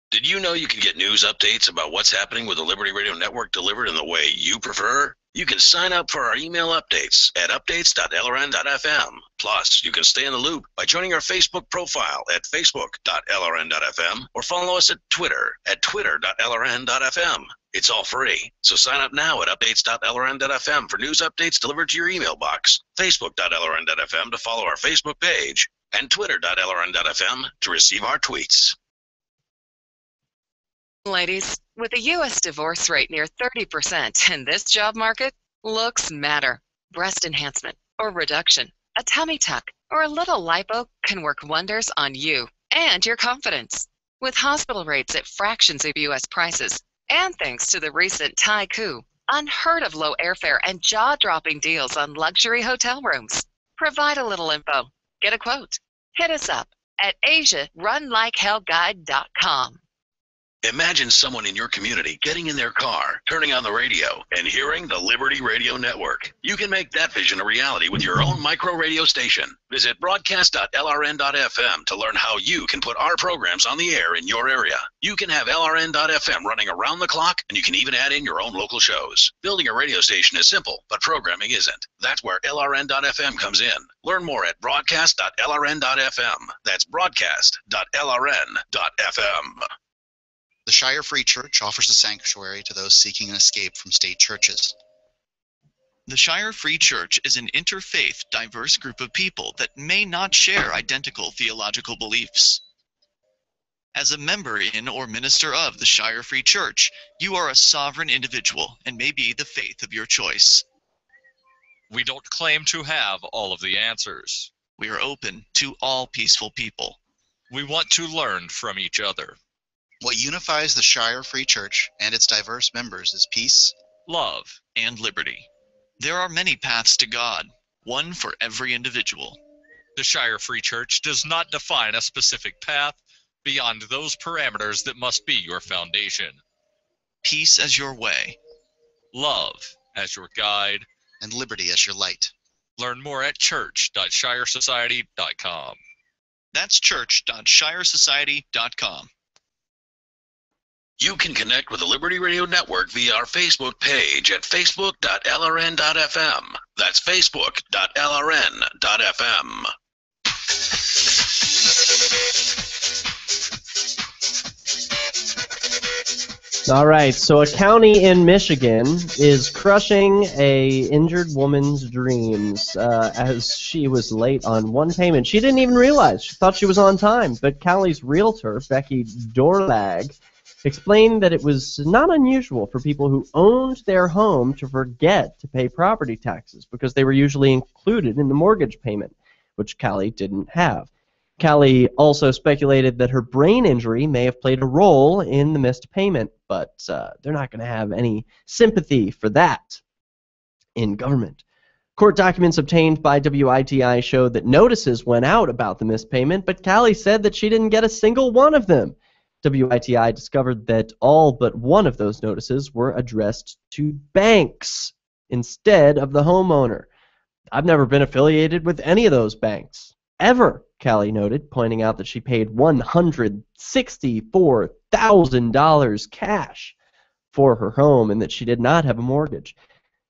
Did you know you can get news updates about what's happening with the Liberty Radio Network delivered in the way you prefer? You can sign up for our email updates at updates.lrn.fm. Plus, you can stay in the loop by joining our Facebook profile at facebook.lrn.fm or follow us at Twitter at twitter.lrn.fm. It's all free, so sign up now at updates.lrn.fm for news updates delivered to your email box, facebook.lrn.fm to follow our Facebook page, and twitter.lrn.fm to receive our tweets. Ladies, with a U.S. divorce rate near 30% in this job market, looks matter. Breast enhancement or reduction, a tummy tuck, or a little lipo can work wonders on you and your confidence. With hospital rates at fractions of U.S. prices, and thanks to the recent Thai coup, unheard of low airfare and jaw-dropping deals on luxury hotel rooms. Provide a little info. Get a quote. Hit us up at AsiaRunLikeHellGuide.com. Imagine someone in your community getting in their car, turning on the radio, and hearing the Liberty Radio Network. You can make that vision a reality with your own micro radio station. Visit broadcast.lrn.fm to learn how you can put our programs on the air in your area. You can have LRN.FM running around the clock, and you can even add in your own local shows. Building a radio station is simple, but programming isn't. That's where LRN.FM comes in. Learn more at broadcast.lrn.fm. That's broadcast.lrn.fm. The Shire Free Church offers a sanctuary to those seeking an escape from state churches. The Shire Free Church is an interfaith, diverse group of people that may not share identical theological beliefs. As a member in or minister of the Shire Free Church, you are a sovereign individual and may be the faith of your choice. We don't claim to have all of the answers. We are open to all peaceful people. We want to learn from each other. What unifies the Shire Free Church and its diverse members is peace, love, and liberty. There are many paths to God, one for every individual. The Shire Free Church does not define a specific path beyond those parameters that must be your foundation. Peace as your way. Love as your guide. And liberty as your light. Learn more at church.shiresociety.com. That's church.shiresociety.com. You can connect with the Liberty Radio Network via our Facebook page at facebook.lrn.fm. That's facebook.lrn.fm. All right, so a county in Michigan is crushing a injured woman's dreams as she was late on one payment. She didn't even realize. She thought she was on time, but Callie's realtor, Becky Dorlag, explained that it was not unusual for people who owned their home to forget to pay property taxes because they were usually included in the mortgage payment, which Callie didn't have. Callie also speculated that her brain injury may have played a role in the missed payment, but they're not going to have any sympathy for that in government. Court documents obtained by WITI showed that notices went out about the missed payment, but Callie said that she didn't get a single one of them. WITI discovered that all but one of those notices were addressed to banks instead of the homeowner. I've never been affiliated with any of those banks, ever, Callie noted, pointing out that she paid $164,000 cash for her home and that she did not have a mortgage.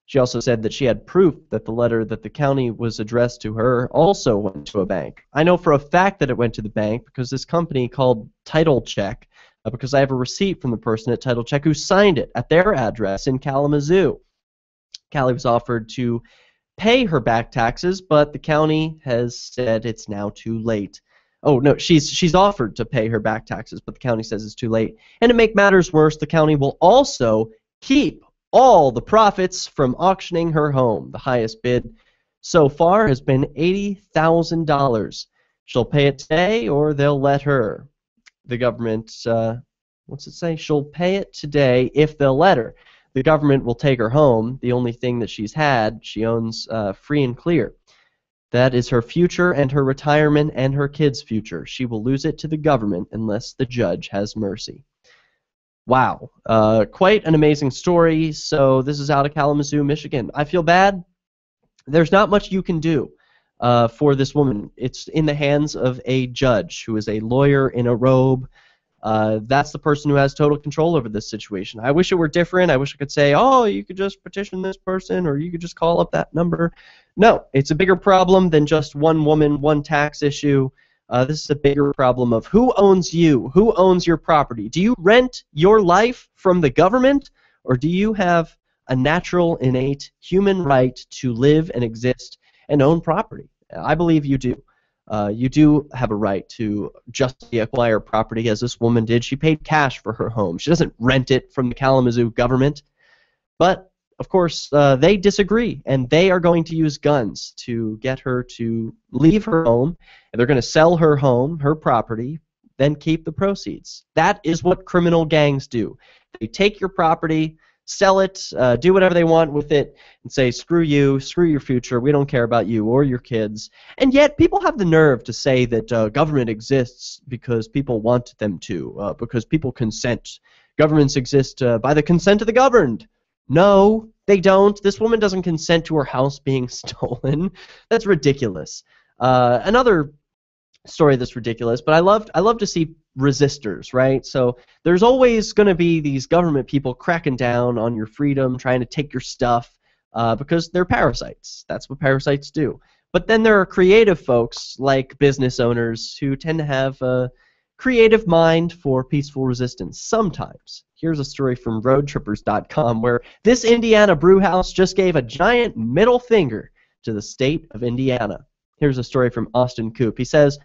She also said that she had proof that the letter that the county was addressed to her also went to a bank. I know for a fact that it went to the bank because this company called Title Check, because I have a receipt from the person at Title Check who signed it at their address in Kalamazoo. Callie was offered to pay her back taxes, but the county has said it's now too late. Oh, no, she's offered to pay her back taxes, but the county says it's too late. And to make matters worse, the county will also keep all the profits from auctioning her home. The highest bid so far has been $80,000. She'll pay it today or they'll let her. The government, what's it say? She'll pay it today if they'll let her. The government will take her home. The only thing that she's had, she owns free and clear. That is her future and her retirement and her kids' future. She will lose it to the government unless the judge has mercy. Wow. Quite an amazing story. So this is out of Kalamazoo, Michigan. I feel bad. There's not much you can do for this woman. It's in the hands of a judge who is a lawyer in a robe That's the person who has total control over this situation. I wish it were different. I wish I could say, oh, you could just petition this person or you could just call up that number. No, it's a bigger problem than just one woman, one tax issue. This is a bigger problem of who owns you, who owns your property. Do you rent your life from the government, or do you have a natural, innate human right to live and exist and own property? I believe you do. You do have a right to justly acquire property, as this woman did. She paid cash for her home. She doesn't rent it from the Kalamazoo government. But, of course, they disagree, and they are going to use guns to get her to leave her home, and they're going to sell her home, her property, then keep the proceeds. That is what criminal gangs do. They take your property, sell it, do whatever they want with it, and say, screw you, screw your future, we don't care about you or your kids. And yet people have the nerve to say that government exists because people want them to, because people consent. Governments exist by the consent of the governed. No, they don't. This woman doesn't consent to her house being stolen. That's ridiculous. Another story that's ridiculous, but I love to see resistors, right? So there's always going to be these government people cracking down on your freedom, trying to take your stuff, because they're parasites. That's what parasites do. But then there are creative folks like business owners who tend to have a creative mind for peaceful resistance sometimes. Here's a story from roadtrippers.com where this Indiana brew house just gave a giant middle finger to the state of Indiana. Here's a story from Austin Coop. He says,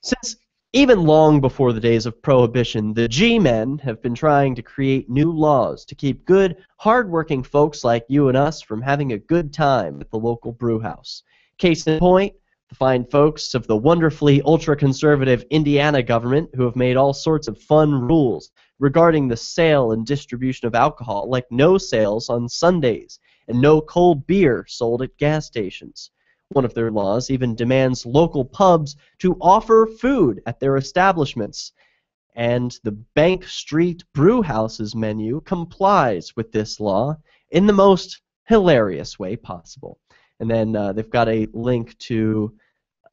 since even long before the days of Prohibition, the G-men have been trying to create new laws to keep good, hard-working folks like you and us from having a good time at the local brew house. Case in point, the fine folks of the wonderfully ultra-conservative Indiana government who have made all sorts of fun rules regarding the sale and distribution of alcohol, like no sales on Sundays and no cold beer sold at gas stations. One of their laws even demands local pubs to offer food at their establishments, and the Bank Street Brewhouse's menu complies with this law in the most hilarious way possible. And then they've got a link to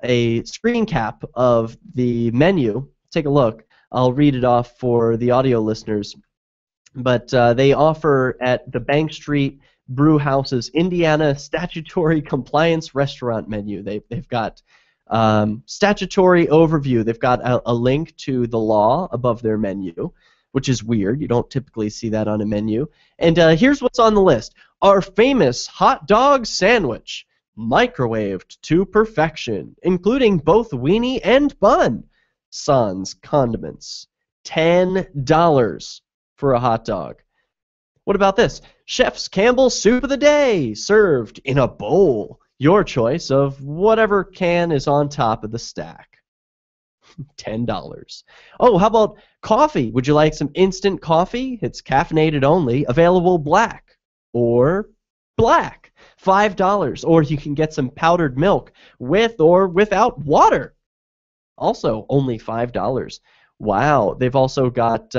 a screen cap of the menu. Take a look. I'll read it off for the audio listeners. But they offer at the Bank Street Brewhouse's Indiana Statutory Compliance Restaurant menu. They've got statutory overview. They've got a link to the law above their menu, which is weird. You don't typically see that on a menu. And here's what's on the list. Our famous hot dog sandwich, microwaved to perfection, including both weenie and bun. Sans condiments, $10 for a hot dog. What about this? Chef's Campbell's Soup of the Day, served in a bowl. Your choice of whatever can is on top of the stack. $10. Oh, how about coffee? Would you like some instant coffee? It's caffeinated only, available black or black. $5. Or you can get some powdered milk with or without water. Also, only $5. Wow. They've also got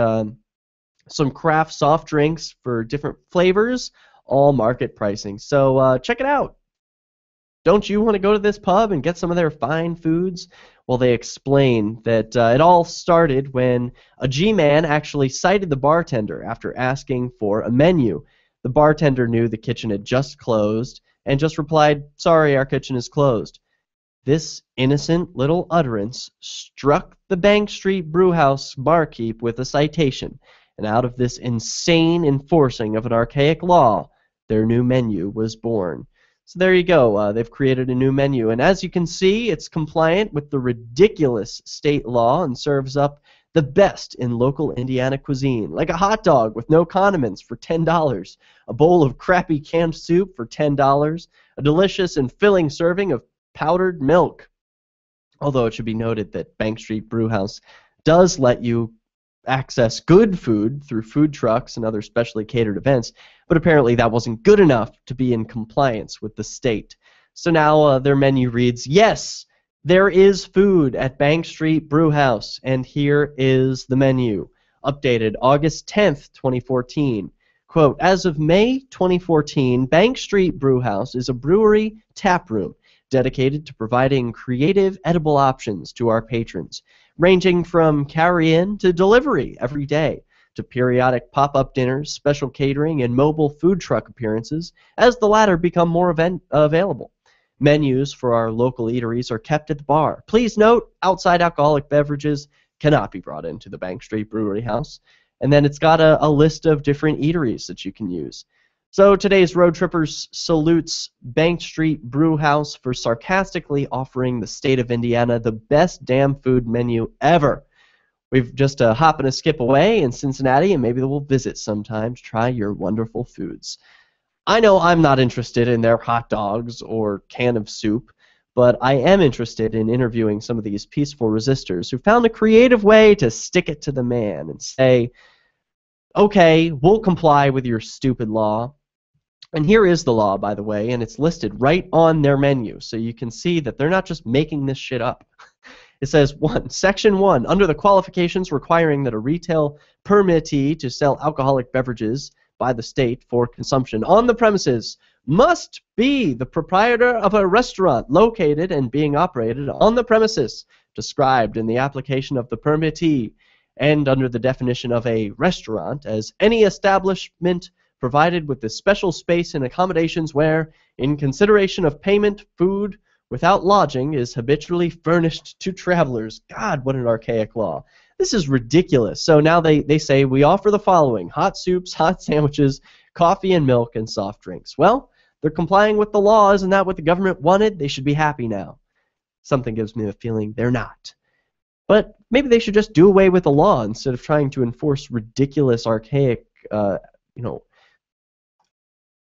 some craft soft drinks for different flavors, all market pricing. So check it out. Don't you want to go to this pub and get some of their fine foods? Well, they explain that it all started when a G-man actually cited the bartender after asking for a menu. The bartender knew the kitchen had just closed and just replied, "Sorry, our kitchen is closed." This innocent little utterance struck the Bank Street Brewhouse barkeep with a citation, and out of this insane enforcing of an archaic law, their new menu was born. So there you go. They've created a new menu, and as you can see, it's compliant with the ridiculous state law and serves up the best in local Indiana cuisine, like a hot dog with no condiments for $10, a bowl of crappy canned soup for $10, a delicious and filling serving of powdered milk. Although it should be noted that Bank Street Brewhouse does let you access good food through food trucks and other specially catered events, but apparently that wasn't good enough to be in compliance with the state. So now their menu reads, yes, there is food at Bank Street Brewhouse, and here is the menu. Updated August 10th, 2014. Quote, as of May 2014, Bank Street Brewhouse is a brewery tap room dedicated to providing creative edible options to our patrons. ranging from carry-in to delivery every day, to periodic pop-up dinners, special catering, and mobile food truck appearances as the latter become more available. Menus for our local eateries are kept at the bar. Please note, outside alcoholic beverages cannot be brought into the Bank Street Brewery House. And then it's got a list of different eateries that you can use. So today's Road Trippers salutes Bank Street Brew House for sarcastically offering the state of Indiana the best damn food menu ever. We've just a hop and a skip away in Cincinnati, and maybe we'll visit sometime to try your wonderful foods. I know I'm not interested in their hot dogs or can of soup, but I am interested in interviewing some of these peaceful resistors who found a creative way to stick it to the man and say, okay, we'll comply with your stupid law. And here is the law, by the way, and it's listed right on their menu, so you can see that they're not just making this shit up. It says, Section 1, under the qualifications requiring that a retail permittee to sell alcoholic beverages by the state for consumption on the premises must be the proprietor of a restaurant located and being operated on the premises described in the application of the permittee, and under the definition of a restaurant as any establishment provided with the special space and accommodations where, in consideration of payment, food without lodging is habitually furnished to travelers. God, what an archaic law. This is ridiculous. So now they say we offer the following: hot soups, hot sandwiches, coffee and milk, and soft drinks. Well, they're complying with the law. Isn't that what the government wanted? They should be happy now. Something gives me the feeling they're not. But maybe they should just do away with the law instead of trying to enforce ridiculous, archaic,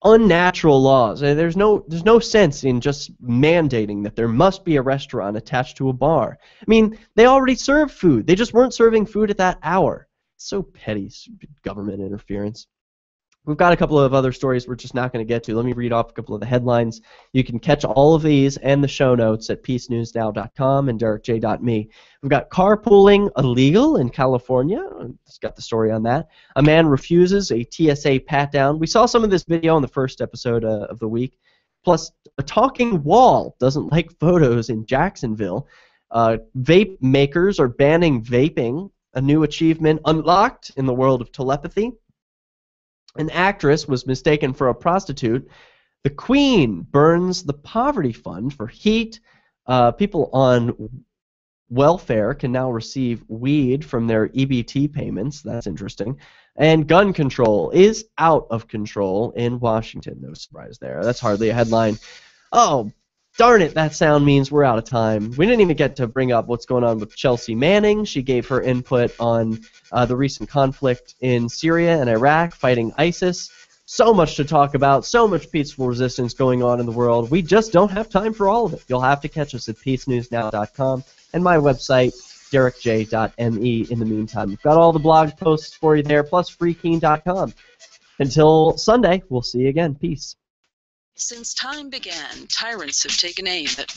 unnatural laws. There's no sense in just mandating that there must be a restaurant attached to a bar. I mean, they already serve food. They just weren't serving food at that hour. So petty, government interference. We've got a couple of other stories we're just not going to get to. Let me read off a couple of the headlines. You can catch all of these and the show notes at PeaceNewsNow.com and DerekJ.me. We've got carpooling illegal in California. It's got the story on that. A man refuses a TSA pat-down. We saw some of this video in the first episode of the week. Plus, a talking wall doesn't like photos in Jacksonville. Vape makers are banning vaping, a new achievement unlocked in the world of telepathy. An actress was mistaken for a prostitute. The Queen burns the poverty fund for heat. People on welfare can now receive weed from their EBT payments. That's interesting. And gun control is out of control in Washington. No surprise there. That's hardly a headline. Oh, darn it, that sound means we're out of time. We didn't even get to bring up what's going on with Chelsea Manning. She gave her input on the recent conflict in Syria and Iraq fighting ISIS. So much to talk about, so much peaceful resistance going on in the world. We just don't have time for all of it. You'll have to catch us at PeaceNewsNow.com and my website, DerekJ.me. In the meantime, we've got all the blog posts for you there, plus freekeen.com. Until Sunday, we'll see you again. Peace. Since time began, tyrants have taken aim at